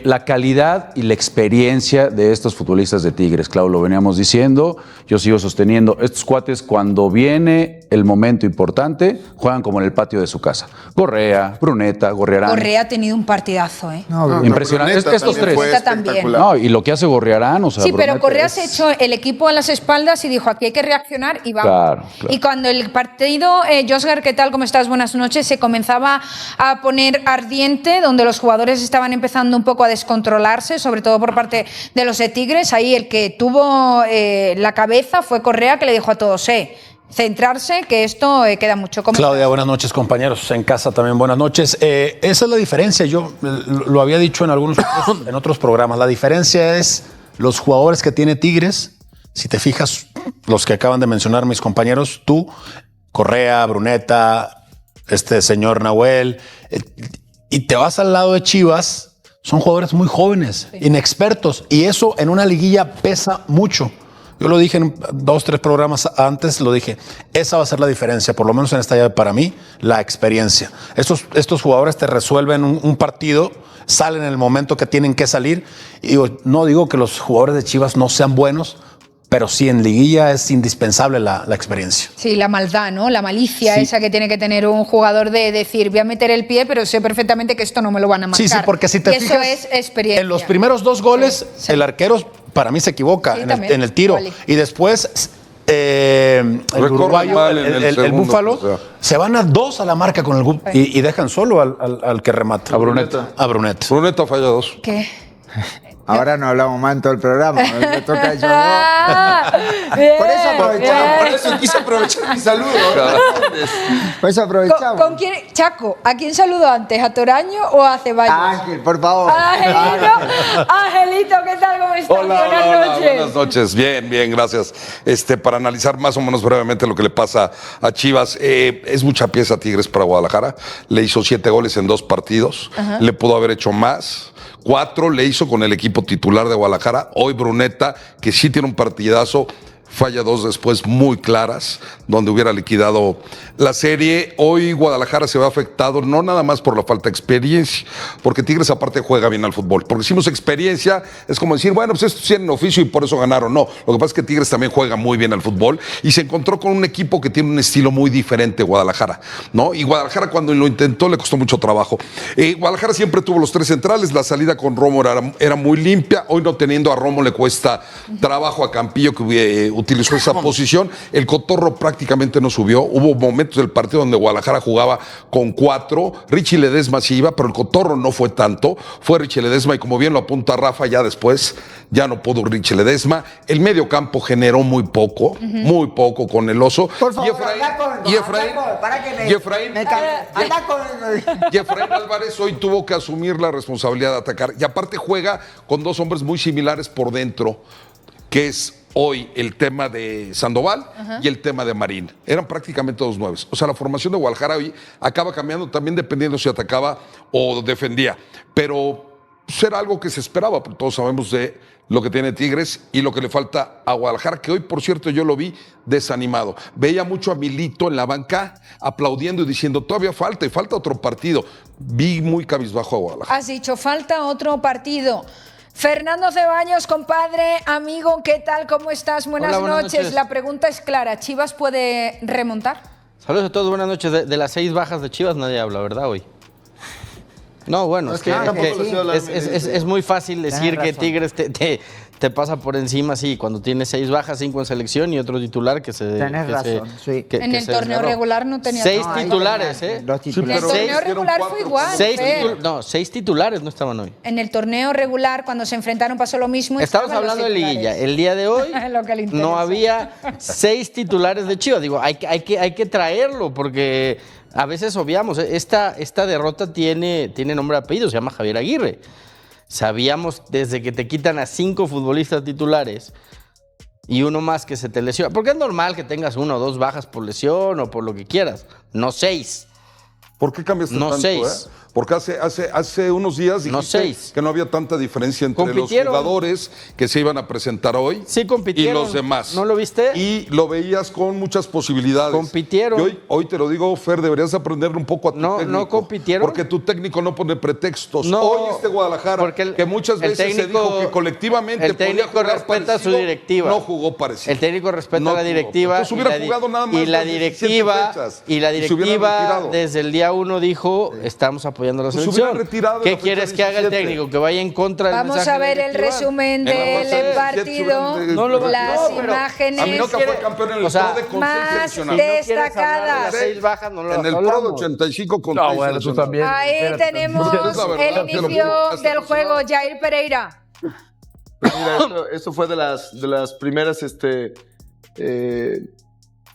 La calidad y la experiencia de estos futbolistas de Tigres, Clau, lo veníamos diciendo. Yo sigo sosteniendo, estos cuates, cuando viene el momento importante, juegan como en el patio de su casa. Correa, Bruneta, Gorriarán. Correa ha tenido un partidazo, ¿eh? Impresionante. Bruneta Estos también tres. fue Bruneta también. espectacular. No, y lo que hace Gorriarán, o sea, Sí, pero Bruneta Correa es- se echó el equipo a las espaldas y dijo, aquí hay que reaccionar y vamos. Claro, claro. Y cuando el partido, Josgar, ¿qué tal? ¿Cómo estás? Buenas noches. Se comenzaba a poner ardiente, donde los jugadores estaban empezando un poco a descontrolarse, sobre todo por parte de los de Tigres. Ahí el que tuvo la cabeza fue Correa, que le dijo a todos, centrarse, que esto queda mucho. ¿Cómo Claudia, estás? buenas noches, compañeros. En casa también, buenas noches. Esa es la diferencia. Yo lo había dicho en algunos en otros programas. La diferencia es los jugadores que tiene Tigres. Si te fijas, los que acaban de mencionar mis compañeros, tú, Correa, Bruneta, este señor Nahuel, y te vas al lado de Chivas, son jugadores muy jóvenes, inexpertos, y eso en una liguilla pesa mucho. Yo lo dije en 2, 3 programas antes, lo dije, esa va a ser la diferencia, por lo menos en esta llave para mí, la experiencia. Estos jugadores te resuelven un partido, salen en el momento que tienen que salir, y no digo que los jugadores de Chivas no sean buenos, pero sí en liguilla es indispensable la experiencia. Sí, la maldad, ¿no? La malicia Sí. esa que tiene que tener un jugador de decir, voy a meter el pie, pero sé perfectamente que esto no me lo van a marcar. Sí, porque si te y fijas, eso es experiencia. en los primeros 2 goles, Sí. el arquero para mí se equivoca Sí, en también, el tiro. igual. Y después el Recorre uruguayo, mal en el el segundo, búfalo, o sea. se van a 2 a la marca con el y dejan solo al que remata. A Bruneta. A Bruneta. Bruneta falla 2. ¿Qué? Ahora no hablamos más en todo el programa. Me toca yo. Bien, Por eso aprovechamos. bien. eso quise aprovechar mi saludo. Por eso aprovechamos. ¿Con quién, Chaco, ¿a quién saludó antes? ¿A Toraño o a Ceballos? Ángel, por favor. Angelito, ¿qué tal? ¿Cómo estás? Buenas noches. Buenas noches. Bien, gracias. Para analizar más o menos brevemente lo que le pasa a Chivas, es mucha pieza Tigres para Guadalajara. Le hizo 7 goles en 2 partidos. Le pudo haber hecho más. 4 le hizo con el equipo titular de Guadalajara. Hoy Bruneta, que sí tiene un partidazo, falla 2 después muy claras, donde hubiera liquidado la serie. Hoy Guadalajara se ve afectado, no nada más por la falta de experiencia, porque Tigres aparte juega bien al fútbol. Porque decimos experiencia, es como decir, bueno, pues estos tienen oficio y por eso ganaron. No, lo que pasa es que Tigres también juega muy bien al fútbol y se encontró con un equipo que tiene un estilo muy diferente, Guadalajara, ¿no? Y Guadalajara cuando lo intentó le costó mucho trabajo. Guadalajara siempre tuvo los 3 centrales, la salida con Romo era muy limpia. Hoy no teniendo a Romo le cuesta trabajo a Campillo, que utilizó esa posición. El Cotorro prácticamente no subió. Hubo momentos del partido donde Guadalajara jugaba con 4. Richie Ledesma sí iba, pero el Cotorro no fue tanto. Fue Richie Ledesma y como bien lo apunta Rafa, ya después ya no pudo Richie Ledesma. El medio campo generó muy poco con el Oso. Por favor, Y Efraín Álvarez hoy tuvo que asumir la responsabilidad de atacar. Y aparte juega con 2 hombres muy similares por dentro, que es hoy el tema de Sandoval y el tema de Marín. Eran prácticamente 2 9. O sea, la formación de Guadalajara hoy acaba cambiando también dependiendo si atacaba o defendía. Pero pues, era algo que se esperaba, porque todos sabemos de lo que tiene Tigres y lo que le falta a Guadalajara, que hoy, por cierto, yo lo vi desanimado. Veía mucho a Milito en la banca aplaudiendo y diciendo, todavía falta y falta otro partido. Vi muy cabizbajo a Guadalajara. Has dicho, falta otro partido. Fernando Ceballos, compadre, amigo, ¿qué tal? ¿Cómo estás? Buenas noches. La pregunta es clara, ¿Chivas puede remontar? Saludos a todos, buenas noches. De las 6 bajas de Chivas nadie habla, ¿verdad, hoy? No, bueno, es muy fácil decir que Tigres te pasa por encima, sí, cuando tiene 6 bajas, 5 en selección y otro titular que se... Tenés razón, sí. En el torneo regular no tenía... 6 titulares, ¿eh? Los titulares. En el torneo regular fue igual. 6 titulares no estaban hoy. En el torneo regular, cuando se enfrentaron, pasó lo mismo. Estamos hablando de liguilla. El día de hoy no había 6 titulares de Chivas. Digo, hay que traerlo porque... A veces obviamos, esta derrota tiene nombre y apellido, se llama Javier Aguirre. Sabíamos desde que te quitan a 5 futbolistas titulares y uno más que se te lesiona. Porque es normal que tengas 1 o 2 bajas por lesión o por lo que quieras, no 6. ¿Por qué cambiaste no tanto? 6. Porque hace unos días dijiste que no había tanta diferencia entre los jugadores que se iban a presentar hoy y los demás. ¿No lo viste? Y lo veías con muchas posibilidades. Compitieron. Y hoy te lo digo, Fer, deberías aprenderle un poco a tu técnico. No compitieron. Porque tu técnico no pone pretextos. No, hoy Guadalajara, que muchas veces se dijo que colectivamente el técnico respeta a su directiva. No jugó parecido. El técnico respeta a la directiva. Entonces hubiera jugado nada más. Y la directiva desde el día 1 dijo, estamos apoyando a la selección. ¿Qué quieres que haga el técnico? Que vaya en contra del Vamos a ver el resumen del partido, las imágenes más destacadas. En el Pro de 85 con 6 también. Ahí tenemos el inicio del juego, Jair Pereira. Mira, esto fue de las primeras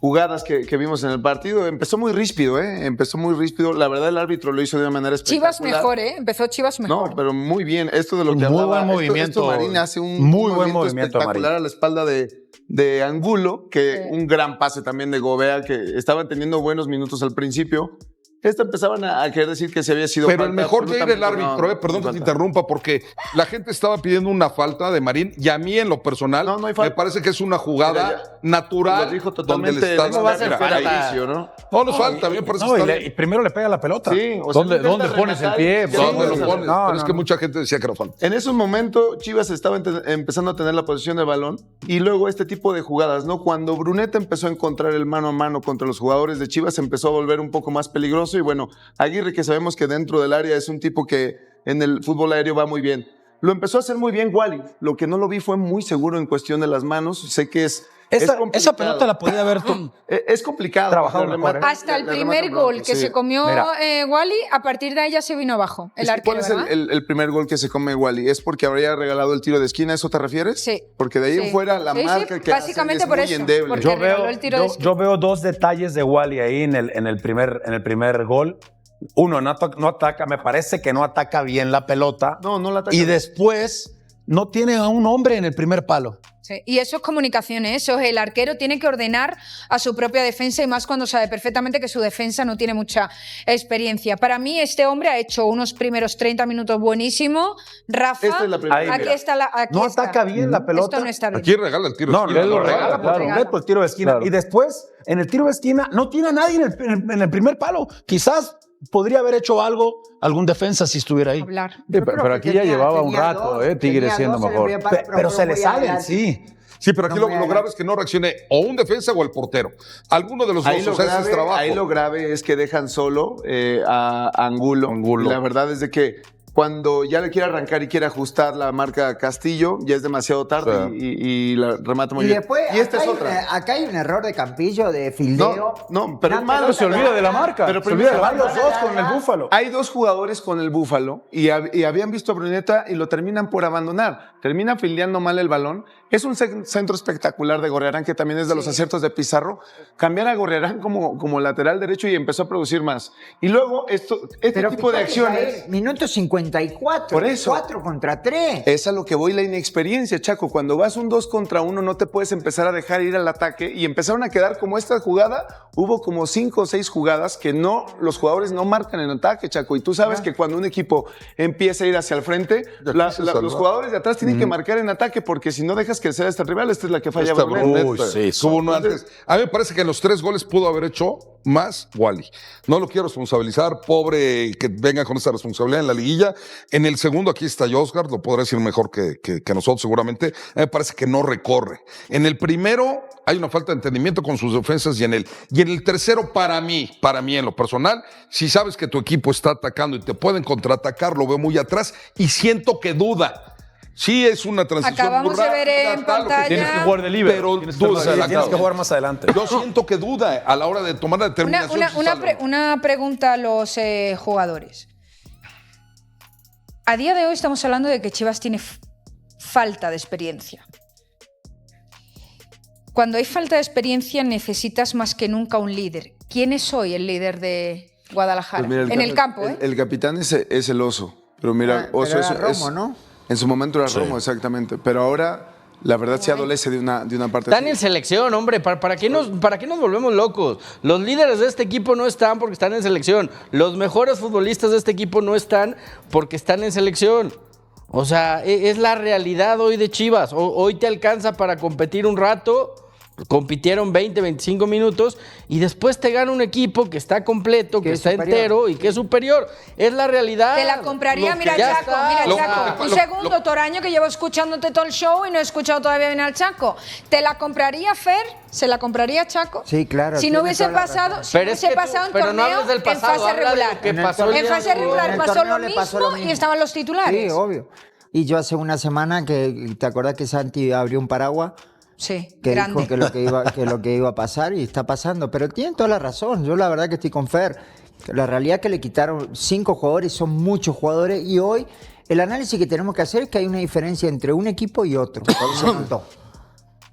jugadas que vimos en el partido. Empezó muy ríspido, Empezó muy ríspido. La verdad, el árbitro lo hizo de una manera espectacular. Chivas mejor, Empezó Chivas mejor. No, pero muy bien. Esto de lo que hablaba. Muy buen movimiento. Marín hace un movimiento espectacular a la espalda de Angulo, que un gran pase también de Gobea, que estaban teniendo buenos minutos al principio. Empezaban a querer decir que se había sido pero falta, el mejor Jair el árbitro, perdón que te interrumpa, porque la gente estaba pidiendo una falta de Marín y a mí en lo personal me parece que es una jugada natural. Lo dijo totalmente. Donde le ¿Cómo va a ser falta? No nos falta, a mí me parece que está y primero le pega la pelota. Sí, ¿Dónde pones el pie? ¿Dónde lo pones? Pero es que mucha gente decía que era falta. En esos momentos Chivas estaba empezando a tener la posición del balón y luego este tipo de jugadas, ¿no? Cuando Bruneta empezó a encontrar el mano a mano contra los jugadores de Chivas, empezó a volver un poco más peligroso y bueno, Aguirre, que sabemos que dentro del área es un tipo que en el fútbol aéreo va muy bien. Lo empezó a hacer muy bien Wally. Lo que no lo vi fue muy seguro en cuestión de las manos. Sé que es esa pelota la podía haber es complicado. Trabajado mejor, Hasta el primer gol que se comió Wally, a partir de ahí ya se vino abajo el arquero. ¿Cuál es el primer gol que se come Wally? ¿Es porque habría regalado el tiro de esquina? ¿A eso te refieres? Sí. Porque de ahí en fuera la marca que básicamente hacen por es muy eso, endeble. porque Yo veo 2 detalles de Wally ahí en el primer gol. Uno, no ataca, me parece que no ataca bien la pelota. No la ataca. Y después no tiene a un hombre en el primer palo. Sí, y eso es comunicación, eso es el arquero tiene que ordenar a su propia defensa y más cuando sabe perfectamente que su defensa no tiene mucha experiencia. Para mí este hombre ha hecho unos primeros 30 minutos buenísimo. Rafa, aquí está la... No ataca bien la pelota. Esto no está bien. Aquí regala el tiro de esquina. No, lo regala, claro, el tiro de esquina. Claro. Y después, en el tiro de esquina, no tiene a nadie en el primer palo. Quizás podría haber hecho algún defensa si estuviera ahí. Pero aquí ya llevaba un rato, Tigres siendo mejor. Pero se le salen, sí. Sí, pero aquí lo grave es que no reaccione o un defensa o el portero. Alguno de los dos hace ese trabajo. Ahí lo grave es que dejan solo a Angulo. La verdad es de que Cuando ya le quiere arrancar y quiere ajustar la marca Castillo, ya es demasiado tarde y la remata muy Y bien. después, Y esta es acá otra. acá hay un error de Campillo, de fildeo. No, pero es malo. Pero se olvida de la marca. Pero se primero olvida de los dos con el Búfalo. Hay dos jugadores con el Búfalo y habían visto a Bruneta y lo terminan por abandonar. Termina fildeando mal el balón. Es un centro espectacular de Gorriarán, que también es de los aciertos de Pizarro. Cambiar a Gorriarán como lateral derecho y empezó a producir más. Y luego este tipo de acciones... Minuto 54. Por eso. 4 contra 3. Es a lo que voy la inexperiencia, Chaco. Cuando vas un 2 contra 1 no te puedes empezar a dejar ir al ataque y empezaron a quedar como esta jugada. Hubo como 5 o 6 jugadas que los jugadores no marcan en ataque, Chaco. Y tú sabes que cuando un equipo empieza a ir hacia el frente, los jugadores de atrás tienen que marcar en ataque porque si no dejas crecer a este rival, esta es la que falla. Tuvo uno antes. A mí me parece que en los 3 goles pudo haber hecho más Wally. No lo quiero responsabilizar, pobre que venga con esa responsabilidad en la liguilla. En el segundo aquí está Josgar, lo podrá decir mejor que nosotros seguramente. A mí me parece que no recorre. En el primero hay una falta de entendimiento con sus defensas y en el tercero para mí en lo personal, si sabes que tu equipo está atacando y te pueden contraatacar, lo veo muy atrás y siento que duda. Sí, es una transición Acabamos de ver en pantalla. Tienes que jugar de libre. Pero tienes duda, que jugar más adelante. Yo siento que duda a la hora de tomar la determinación. Una pregunta a los jugadores. A día de hoy estamos hablando de que Chivas tiene falta de experiencia. Cuando hay falta de experiencia necesitas más que nunca un líder. ¿Quién es hoy el líder de Guadalajara? Pues mira, en el campo, el capitán es el Oso. Pero mira, Oso pero era Romo, ¿no? En su momento era Romo, exactamente. Pero ahora, la verdad, sí adolece de una parte. Están en selección, hombre. ¿Para qué nos volvemos locos? Los líderes de este equipo no están porque están en selección. Los mejores futbolistas de este equipo no están porque están en selección. O sea, es la realidad hoy de Chivas. Hoy te alcanza para competir un rato. Compitieron 20, 25 minutos y después te gana un equipo que está completo, que está entero y que es superior. Es la realidad. Te la compraría, mira Chaco, un segundo, Toraño, que llevo escuchándote todo el show y no he escuchado todavía bien al Chaco. ¿Te la compraría Fer? ¿Se la compraría Chaco? Sí, claro. Si no hubiese pasado, en torneo, del pasado, en fase regular. En fase regular pasó lo mismo y estaban los titulares. Sí, obvio. Y yo hace una semana ¿te acordás que Santi abrió un paraguas? Sí, que grande. dijo que lo que iba a pasar y está pasando. Pero tienen toda la razón. Yo la verdad que estoy con Fer. La realidad es que le quitaron 5 jugadores, son muchos jugadores. Y hoy el análisis que tenemos que hacer es que hay una diferencia entre un equipo y otro.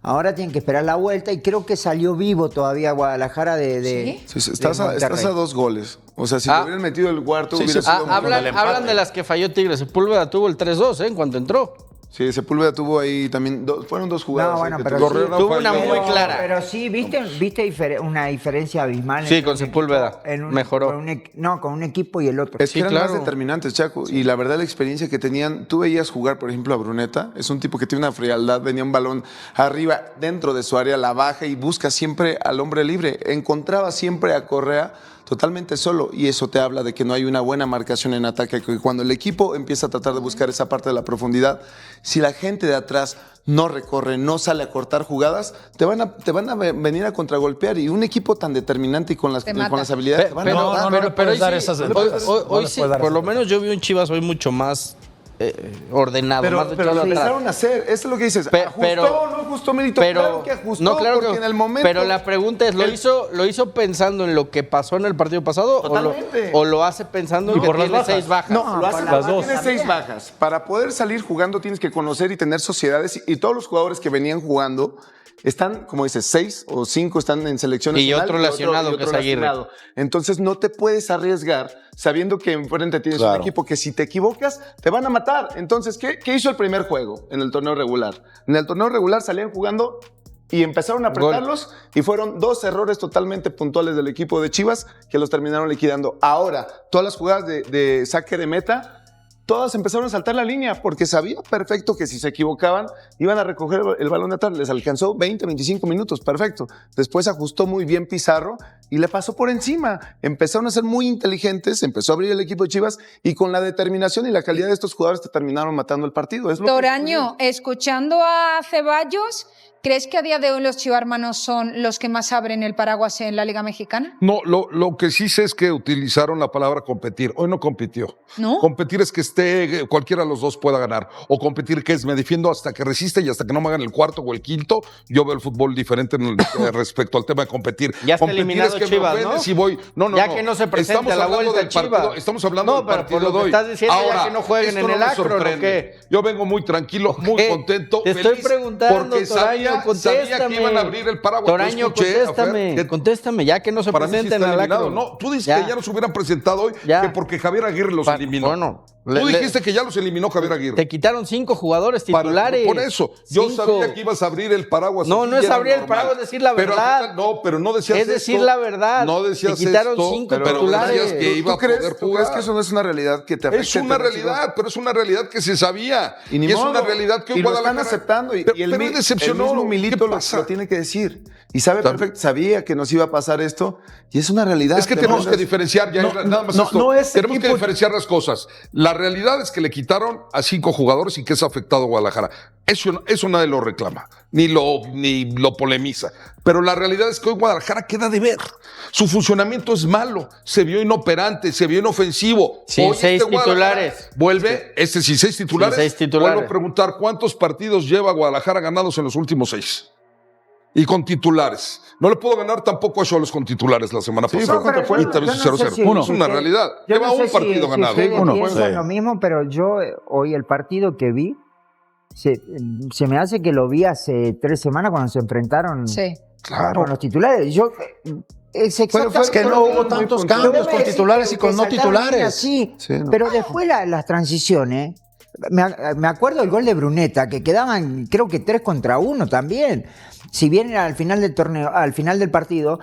Ahora tienen que esperar la vuelta y creo que salió vivo todavía Guadalajara de Estás a 2 goles. O sea, si le hubieran metido el cuarto, hubiera sido hablan de las que falló Tigres. Sepúlveda tuvo el 3-2 en cuanto entró. Sí, Sepúlveda tuvo ahí también, fueron 2 jugadas. No, bueno, pero tuvo una muy clara. Pero sí, ¿viste una diferencia abismal? Sí, con Sepúlveda mejoró. Con un equipo y el otro. Es que eran más determinantes, Chaco. Y la verdad, la experiencia que tenían, tú veías jugar, por ejemplo, a Bruneta, es un tipo que tiene una frialdad, venía un balón arriba, dentro de su área, la baja y busca siempre al hombre libre. Encontraba siempre a Correa totalmente solo y eso te habla de que no hay una buena marcación en ataque, que cuando el equipo empieza a tratar de buscar esa parte de la profundidad, si la gente de atrás no recorre, no sale a cortar jugadas, te van a venir a contragolpear y un equipo tan determinante y con las habilidades te van a matar. Pero hoy sí, por lo menos yo vi un Chivas hoy mucho más ordenado. Pero lo empezaron a hacer, eso es lo que dices. ¿Ajustó o no ajustó, Milito? Claro que ajustó, porque en el momento... Pero la pregunta es, ¿lo hizo pensando en lo que pasó en el partido pasado o lo hace pensando en que tiene 6 bajas? No, lo hace las dos. Tiene 6 bajas. Para poder salir jugando tienes que conocer y tener sociedades y todos los jugadores que venían jugando están, como dices, 6 o 5 están en selección nacional. Y otro lesionado, que es Aguirre. Entonces no te puedes arriesgar sabiendo que enfrente tienes un equipo que si te equivocas te van a matar. Entonces, ¿qué hizo el primer juego en el torneo regular? En el torneo regular salían jugando y empezaron a apretarlos y fueron 2 errores totalmente puntuales del equipo de Chivas que los terminaron liquidando. Ahora, todas las jugadas de saque de meta, todas empezaron a saltar la línea porque sabía perfecto que si se equivocaban iban a recoger el balón de atrás. Les alcanzó 20, 25 minutos, perfecto. Después ajustó muy bien Pizarro y le pasó por encima. Empezaron a ser muy inteligentes, empezó a abrir el equipo de Chivas y con la determinación y la calidad de estos jugadores te terminaron matando el partido. Toraño, escuchando a Ceballos, ¿Crees que a día de hoy los chivarmanos son los que más abren el paraguas en la Liga Mexicana? No, lo que sí sé es que utilizaron la palabra competir. Hoy no compitió. ¿No? Competir es que cualquiera de los dos pueda ganar. O competir que es me defiendo hasta que resiste y hasta que no me hagan el cuarto o el quinto. Yo veo el fútbol diferente respecto al tema de competir. Ya está competir eliminado es que Chivas, me ¿no? ofendes y voy. No. Ya que no se presente a la vuelta del partido, Chivas. estamos hablando del pero partido por lo de que hoy. estás diciendo Ahora, ya que no jueguen esto en no el me Akron, ¿o sorprende. qué? Yo vengo muy tranquilo, muy ¿Qué? contento, Te estoy feliz, preguntando, porque Toraño, sabía que iban a abrir el paraguas. Toraño, contéstame, ya que no se para mí sí presenten está al eliminado. Akron. No, tú dices que ya nos hubieran presentado hoy que porque Javier Aguirre los eliminó. Bueno, tú dijiste que ya los eliminó Javier Aguirre. Te quitaron 5 jugadores titulares. Por eso, yo 5. sabía que ibas a abrir el paraguas. No, así no es era abrir el normal. paraguas, es decir la Pero al verdad. final, pero no decías Es decir esto, la verdad. No decías Te quitaron esto, 5 pero titulares. decías que iba a poder ¿Tú jugar. crees que eso no es una realidad que te afecta? Es una realidad, pero es una realidad que se sabía. Y ni es modo. una realidad que y lo están Guadalajara- aceptando. Y el pero él decepcionó. mismo Milito ¿Qué lo pasa? tiene que decir. Y sabe perfecto, sabía que nos iba a pasar esto. Y es una realidad. Es que tenemos que diferenciar, ya, nada más esto. Tenemos que diferenciar las cosas. La realidad es que le quitaron a 5 jugadores y que es afectado a Guadalajara. Eso nadie lo reclama, ni lo polemiza. Pero la realidad es que hoy Guadalajara queda de ver. Su funcionamiento es malo, se vio inoperante, se vio inofensivo. Sin Hoy 6 Guadalajara titulares. Vuelve, sin 6 titulares. Sin 6 titulares. Vuelvo a preguntar, ¿cuántos partidos lleva Guadalajara ganados en los últimos 6? Y con titulares. No le puedo ganar tampoco a Cholos con titulares la semana pasada. pero Y también yo no sé 0-0. si- Es una realidad. Yo Lleva no sé un partido si ganado. ustedes Uno. piensan Sí. lo mismo, pero yo hoy el partido que vi, se me hace que lo vi hace 3 semanas cuando se enfrentaron Sí. con los titulares. Yo, es exactamente que no lo hubo mismo. tantos Yo cambios debo con decir titulares que y con no saltaron titulares. bien así, Sí, no. pero después las transiciones, me acuerdo del gol de Bruneta, que quedaban creo que 3 contra 1 también, si bien era al final del torneo, al final del partido,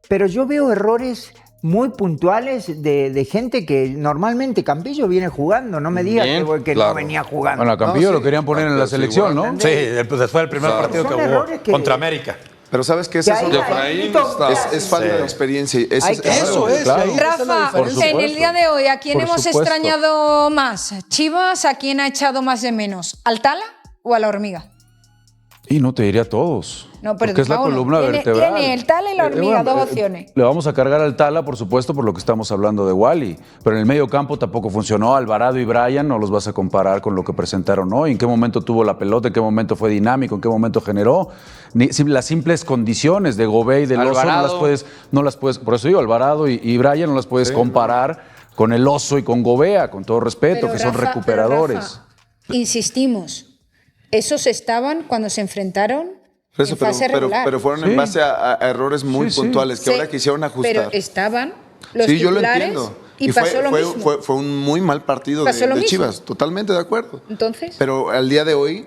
pero yo veo errores muy puntuales de gente que normalmente Campillo viene jugando, no me digas que claro. no venía jugando. Bueno, a Campillo No, sí. lo querían poner en la selección, ¿no? Sí, después del primer Claro. partido que Son hubo errores que- contra América. Pero ¿sabes qué es Que eso? ahí- De Efraín está. Es falta de experiencia. Ese Hay es- que- Eso es. Claro. ahí está la Rafa, diferencia. en el día de hoy, ¿a quién Por hemos supuesto. extrañado más? ¿Chivas? ¿A quién ha echado más de menos? ¿Al Tala o a la Hormiga? Y no te diría a todos. No, pero porque es la diga uno. columna Tiene- vertebral. tiene el Tala y la Hormiga, dos opciones. Le vamos a cargar al Tala, por supuesto, por lo que estamos hablando de Wally. Pero en el medio campo tampoco funcionó. Alvarado y Brian no los vas a comparar con lo que presentaron hoy. ¿En qué momento tuvo la pelota? ¿En qué momento fue dinámico? ¿En qué momento generó? Las simples condiciones de Gobey y del Oso no las puedes. Por eso digo, Alvarado y Brian no las puedes comparar con el Oso y con Gobea, con todo respeto, Pero, que son Rafa, recuperadores. pero, Rafa, insistimos, esos estaban cuando se enfrentaron Por eso, en fase regular. pero fueron en base a errores muy puntuales que Sí, ahora quisieron ajustar. Pero estaban los Sí, yo lo titulares entiendo. y pasó lo mismo. Fue un muy mal partido Pasó lo de mismo. Chivas, totalmente de acuerdo. Entonces, Pero al día de hoy,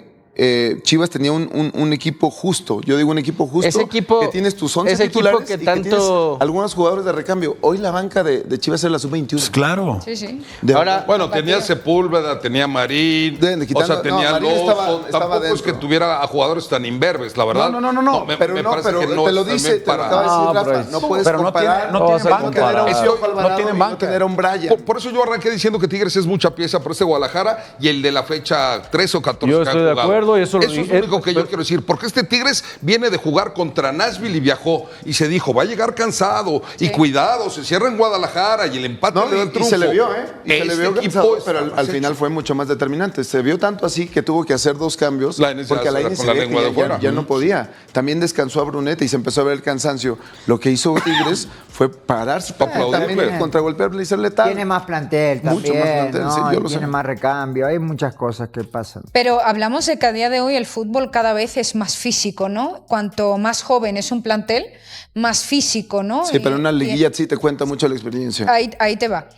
Chivas tenía un equipo justo. Yo digo un equipo justo. Ese equipo- que tienes tus 11 ese equipo titulares que y que tanto- tienes algunos jugadores de recambio. Hoy la banca de Chivas es la sub-21. Claro. sí, sí. Ahora, Bueno, tenía Sepúlveda, tenía Marín, Quitando- o sea, tenía no, Marín Lozo. estaba Tampoco es que dentro. tuviera a jugadores tan imberbes, la verdad. No, pero parece que te lo es dice, también te lo acaba de decir pero Rafa. es- No puedes pero no comparar. tiene- no tienen tener a un banca. Piojo No Alvarado tienen y banca. no tener a un Brian. Por eso yo arranqué diciendo que Tigres es mucha pieza por este Guadalajara y el de la fecha 13 o 14 Yo que ha estoy de jugado. acuerdo y eso lo es lo dije. único que yo quiero decir. Porque este Tigres viene de jugar contra Nashville y viajó y se dijo, va a llegar cansado y cuidado, se cierra en Guadalajara y el empate No, le da el y triunfo. se le vio, ¿eh? Y se le vio Este cansado, equipo pero está al final fue mucho más determinante. Se vio tanto así que tuvo que hacer 2 cambios. Lainez ya porque a se Lainez con se la veía lengua que de fuera. ya no podía. También descansó a Bruneta y se empezó a ver el cansancio. Lo que hizo Tigres fue pararse Para aplaudirle. también contragolpearle y ser letal. Tiene más plantel Mucho también, más plantel, ¿no? sí, yo Y lo sé. tiene más recambio, hay muchas cosas que pasan. Pero hablamos de que a día de hoy el fútbol cada vez es más físico, ¿no? Cuanto más joven es un plantel, más físico, ¿no? Sí, pero en una Y- liguilla sí te cuenta mucho la experiencia. Ahí te va.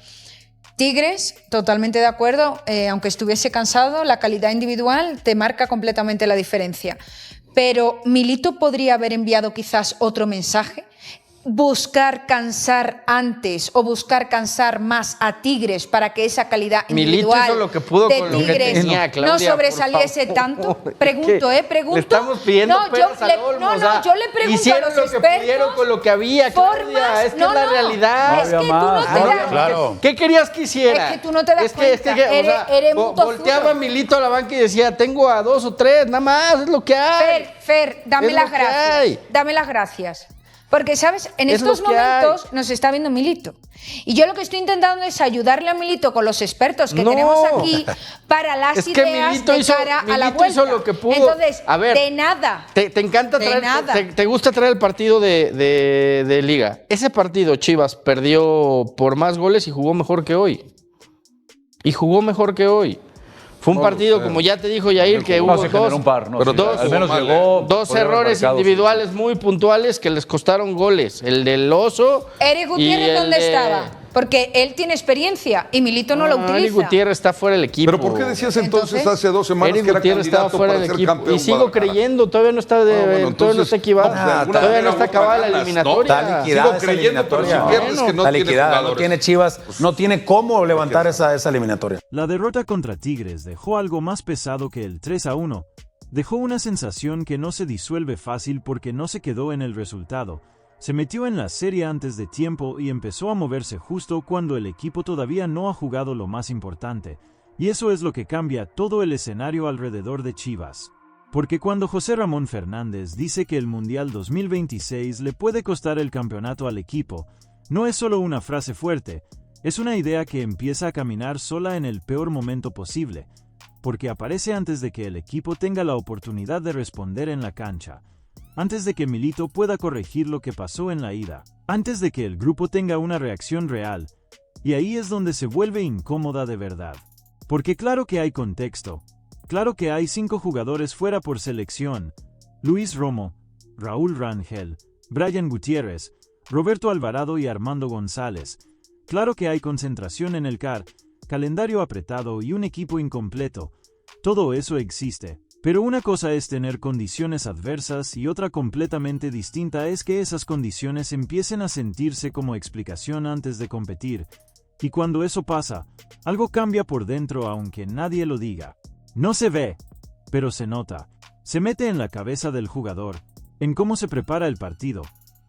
Tigres, totalmente de acuerdo, aunque estuviese cansado, la calidad individual te marca completamente la diferencia. Pero Milito podría haber enviado quizás otro mensaje. buscar cansar antes o buscar cansar más a Tigres para que esa calidad Milito individual hizo lo que pudo de con lo que Tigres tenía, Claudia, no sobresaliese por tanto? favor. Pregunto, pregunto. Le estamos pidiendo no, peras al olmo, no, o sea, yo le pregunto hicieron a los lo que expertos, pudieron con lo que había, Claudia, formas, es que es la realidad. Es que tú no te das, Claro. ¿Qué querías que hiciera? Es que tú no te das cuenta. Eres muy volteaba tozudo. a Milito a la banca y decía, tengo a 2 o 3, nada más, es lo que hay. Fer, dame Es las lo que hay. gracias. Dame las gracias. Porque, ¿sabes? En Es estos lo que momentos nos está viendo Milito. Y yo lo que estoy intentando es ayudarle a Milito con los expertos que No. tenemos aquí para las Es que ideas Milito de hizo- cara a la Milito vuelta. hizo lo que pudo. Entonces, A ver, de nada. Te encanta De traer, nada. te gusta traer el partido de Liga. Ese partido Chivas perdió por más goles y jugó mejor que hoy. Fue un partido, como ya te dijo Yair, que hubo No, se generó un par, ¿no? pero Sí, dos, al menos llegó. dos podría haber errores marcado, individuales muy puntuales que les costaron goles. El del Oso. Eric y Gutiérrez, el ¿dónde de- estaba? Porque él tiene experiencia y Milito no lo utiliza. Eric Gutiérrez está fuera del equipo. ¿Pero por qué decías entonces hace 2 semanas Eric que era Gutiérrez estaba candidato fuera para del ser equipo. campeón Y sigo Guadalajara? creyendo, todavía no está, todavía no está equivado. de alguna Todavía no manera está u otra acabada la ganas, eliminatoria. ¿no? Está liquidada esa creyendo, pero si pierdes que no Está tiene liquidada, jugadores. no tiene Chivas, no tiene cómo levantar esa eliminatoria. La derrota contra Tigres dejó algo más pesado que el 3-1. Dejó una sensación que no se disuelve fácil porque no se quedó en el resultado. Se metió en la serie antes de tiempo y empezó a moverse justo cuando el equipo todavía no ha jugado lo más importante. Y eso es lo que cambia todo el escenario alrededor de Chivas. Porque cuando José Ramón Fernández dice que el Mundial 2026 le puede costar el campeonato al equipo, no es solo una frase fuerte, es una idea que empieza a caminar sola en el peor momento posible, porque aparece antes de que el equipo tenga la oportunidad de responder en la cancha, antes de que Milito pueda corregir lo que pasó en la ida, antes de que el grupo tenga una reacción real, y ahí es donde se vuelve incómoda de verdad. Porque claro que hay contexto, claro que hay 5 jugadores fuera por selección: Luis Romo, Raúl Rangel, Brian Gutiérrez, Roberto Alvarado y Armando González. Claro que hay concentración en el CAR, calendario apretado y un equipo incompleto. Todo eso existe. Pero una cosa es tener condiciones adversas y otra completamente distinta es que esas condiciones empiecen a sentirse como explicación antes de competir. Y cuando eso pasa, algo cambia por dentro aunque nadie lo diga. No se ve, pero se nota. Se mete en la cabeza del jugador, en cómo se prepara el partido,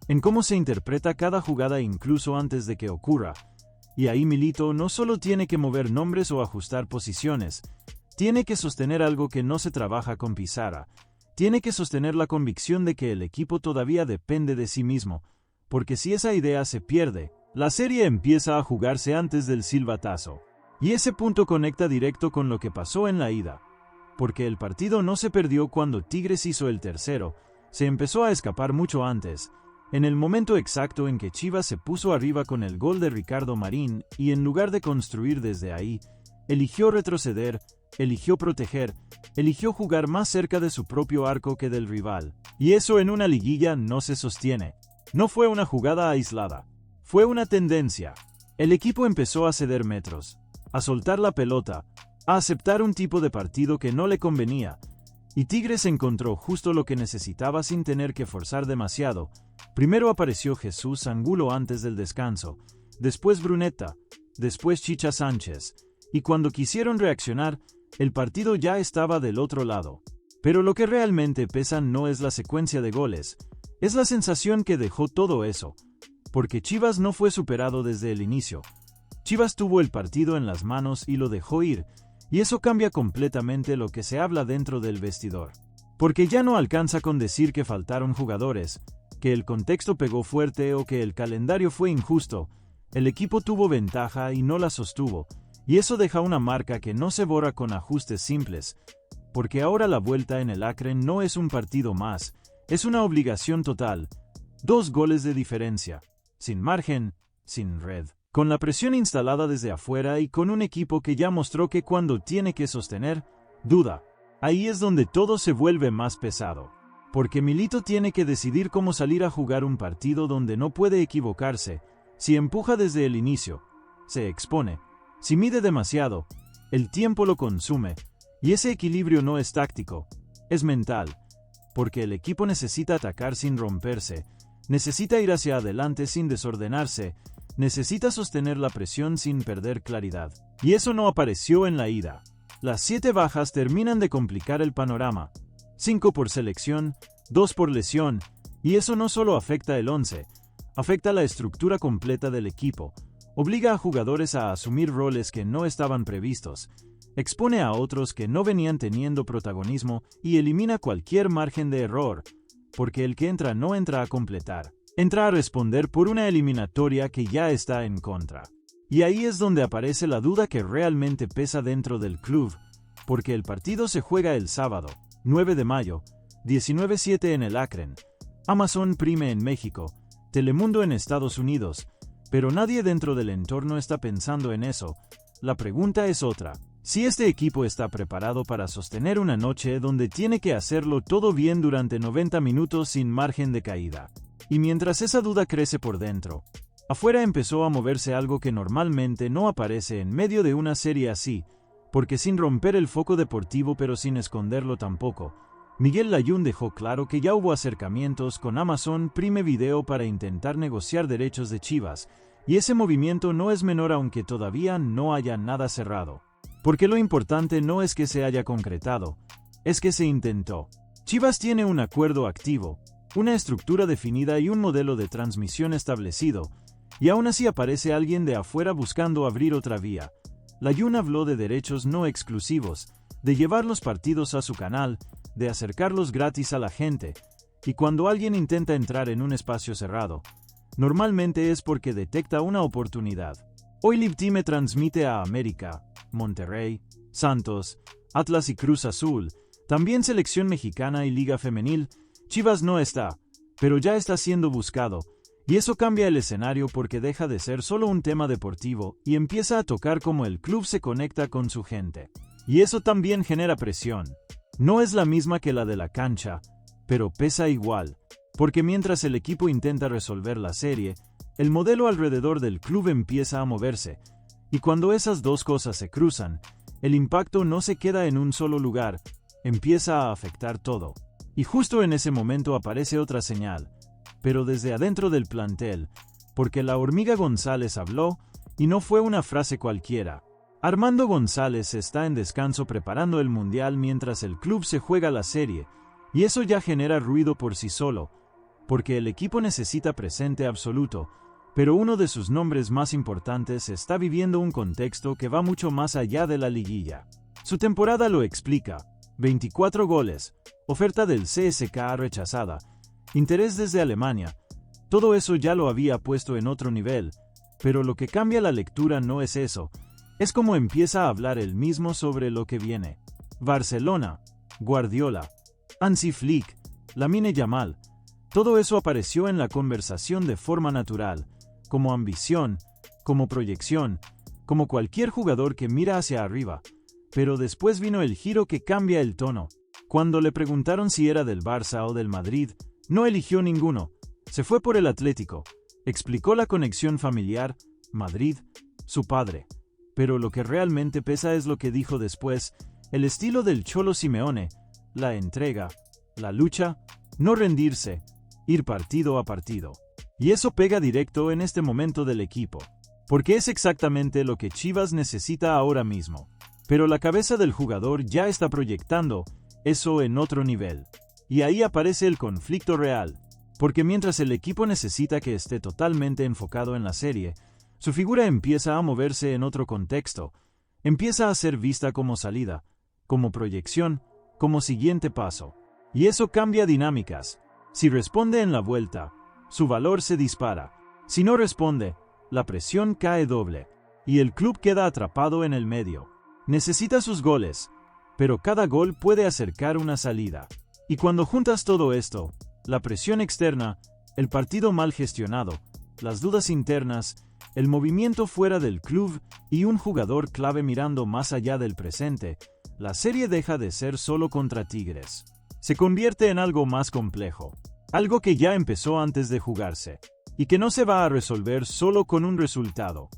en cómo se interpreta cada jugada incluso antes de que ocurra. Y ahí Milito no solo tiene que mover nombres o ajustar posiciones, tiene que sostener algo que no se trabaja con pizarra. Tiene que sostener la convicción de que el equipo todavía depende de sí mismo, porque si esa idea se pierde, la serie empieza a jugarse antes del silbatazo. Y ese punto conecta directo con lo que pasó en la ida. Porque el partido no se perdió cuando Tigres hizo el tercero, se empezó a escapar mucho antes, en el momento exacto en que Chivas se puso arriba con el gol de Ricardo Marín y en lugar de construir desde ahí, eligió retroceder, eligió proteger, eligió jugar más cerca de su propio arco que del rival. Y eso en una liguilla no se sostiene. No fue una jugada aislada. Fue una tendencia. El equipo empezó a ceder metros, a soltar la pelota, a aceptar un tipo de partido que no le convenía. Y Tigres encontró justo lo que necesitaba sin tener que forzar demasiado. Primero apareció Jesús Angulo antes del descanso, después Brunetta, después Chicha Sánchez. Y cuando quisieron reaccionar, el partido ya estaba del otro lado. Pero lo que realmente pesa no es la secuencia de goles, es la sensación que dejó todo eso. Porque Chivas no fue superado desde el inicio. Chivas tuvo el partido en las manos y lo dejó ir, y eso cambia completamente lo que se habla dentro del vestidor. Porque ya no alcanza con decir que faltaron jugadores, que el contexto pegó fuerte o que el calendario fue injusto. El equipo tuvo ventaja y no la sostuvo. Y eso deja una marca que no se borra con ajustes simples, porque ahora la vuelta en el Akron no es un partido más, es una obligación total. 2 goles de diferencia, sin margen, sin red, con la presión instalada desde afuera y con un equipo que ya mostró que cuando tiene que sostener, duda. Ahí es donde todo se vuelve más pesado, porque Milito tiene que decidir cómo salir a jugar un partido donde no puede equivocarse. Si empuja desde el inicio, se expone. Si mide demasiado, el tiempo lo consume, y ese equilibrio no es táctico, es mental, porque el equipo necesita atacar sin romperse, necesita ir hacia adelante sin desordenarse, necesita sostener la presión sin perder claridad. Y eso no apareció en la ida. Las 7 bajas terminan de complicar el panorama. 5 por selección, 2 por lesión, y eso no solo afecta el 11, afecta la estructura completa del equipo, obliga a jugadores a asumir roles que no estaban previstos, expone a otros que no venían teniendo protagonismo y elimina cualquier margen de error, porque el que entra no entra a completar, entra a responder por una eliminatoria que ya está en contra. Y ahí es donde aparece la duda que realmente pesa dentro del club, porque el partido se juega el sábado, 9 de mayo, 19:07 en el Akron, Amazon Prime en México, Telemundo en Estados Unidos, pero nadie dentro del entorno está pensando en eso. La pregunta es otra. Si este equipo está preparado para sostener una noche donde tiene que hacerlo todo bien durante 90 minutos sin margen de caída. Y mientras esa duda crece por dentro, afuera empezó a moverse algo que normalmente no aparece en medio de una serie así, porque sin romper el foco deportivo pero sin esconderlo tampoco, Miguel Layún dejó claro que ya hubo acercamientos con Amazon Prime Video para intentar negociar derechos de Chivas, y ese movimiento no es menor aunque todavía no haya nada cerrado. Porque lo importante no es que se haya concretado, es que se intentó. Chivas tiene un acuerdo activo, una estructura definida y un modelo de transmisión establecido, y aún así aparece alguien de afuera buscando abrir otra vía. Layún habló de derechos no exclusivos, de llevar los partidos a su canal, de acercarlos gratis a la gente, y cuando alguien intenta entrar en un espacio cerrado, normalmente es porque detecta una oportunidad. Hoy Live Time transmite a América, Monterrey, Santos, Atlas y Cruz Azul, también Selección Mexicana y Liga Femenil. Chivas no está, pero ya está siendo buscado, y eso cambia el escenario porque deja de ser solo un tema deportivo y empieza a tocar cómo el club se conecta con su gente. Y eso también genera presión. No es la misma que la de la cancha, pero pesa igual, porque mientras el equipo intenta resolver la serie, el modelo alrededor del club empieza a moverse, y cuando esas dos cosas se cruzan, el impacto no se queda en un solo lugar, empieza a afectar todo. Y justo en ese momento aparece otra señal, pero desde adentro del plantel, porque la hormiga González habló, y no fue una frase cualquiera. Armando González está en descanso preparando el Mundial mientras el club se juega la serie, y eso ya genera ruido por sí solo, porque el equipo necesita presente absoluto, pero uno de sus nombres más importantes está viviendo un contexto que va mucho más allá de la liguilla. Su temporada lo explica: 24 goles, oferta del CSKA rechazada, interés desde Alemania, todo eso ya lo había puesto en otro nivel, pero lo que cambia la lectura no es eso, es como empieza a hablar él mismo sobre lo que viene. Barcelona, Guardiola, Hansi Flick, Lamine Yamal, todo eso apareció en la conversación de forma natural, como ambición, como proyección, como cualquier jugador que mira hacia arriba. Pero después vino el giro que cambia el tono. Cuando le preguntaron si era del Barça o del Madrid, no eligió ninguno. Se fue por el Atlético. Explicó la conexión familiar, Madrid, su padre. Pero lo que realmente pesa es lo que dijo después, el estilo del Cholo Simeone, la entrega, la lucha, no rendirse, ir partido a partido. Y eso pega directo en este momento del equipo, porque es exactamente lo que Chivas necesita ahora mismo. Pero la cabeza del jugador ya está proyectando eso en otro nivel. Y ahí aparece el conflicto real, porque mientras el equipo necesita que esté totalmente enfocado en la serie, su figura empieza a moverse en otro contexto, empieza a ser vista como salida, como proyección, como siguiente paso. Y eso cambia dinámicas. Si responde en la vuelta, su valor se dispara. Si no responde, la presión cae doble, y el club queda atrapado en el medio. Necesita sus goles, pero cada gol puede acercar una salida. Y cuando juntas todo esto, la presión externa, el partido mal gestionado, las dudas internas, el movimiento fuera del club y un jugador clave mirando más allá del presente, la serie deja de ser solo contra Tigres. Se convierte en algo más complejo, algo que ya empezó antes de jugarse, y que no se va a resolver solo con un resultado.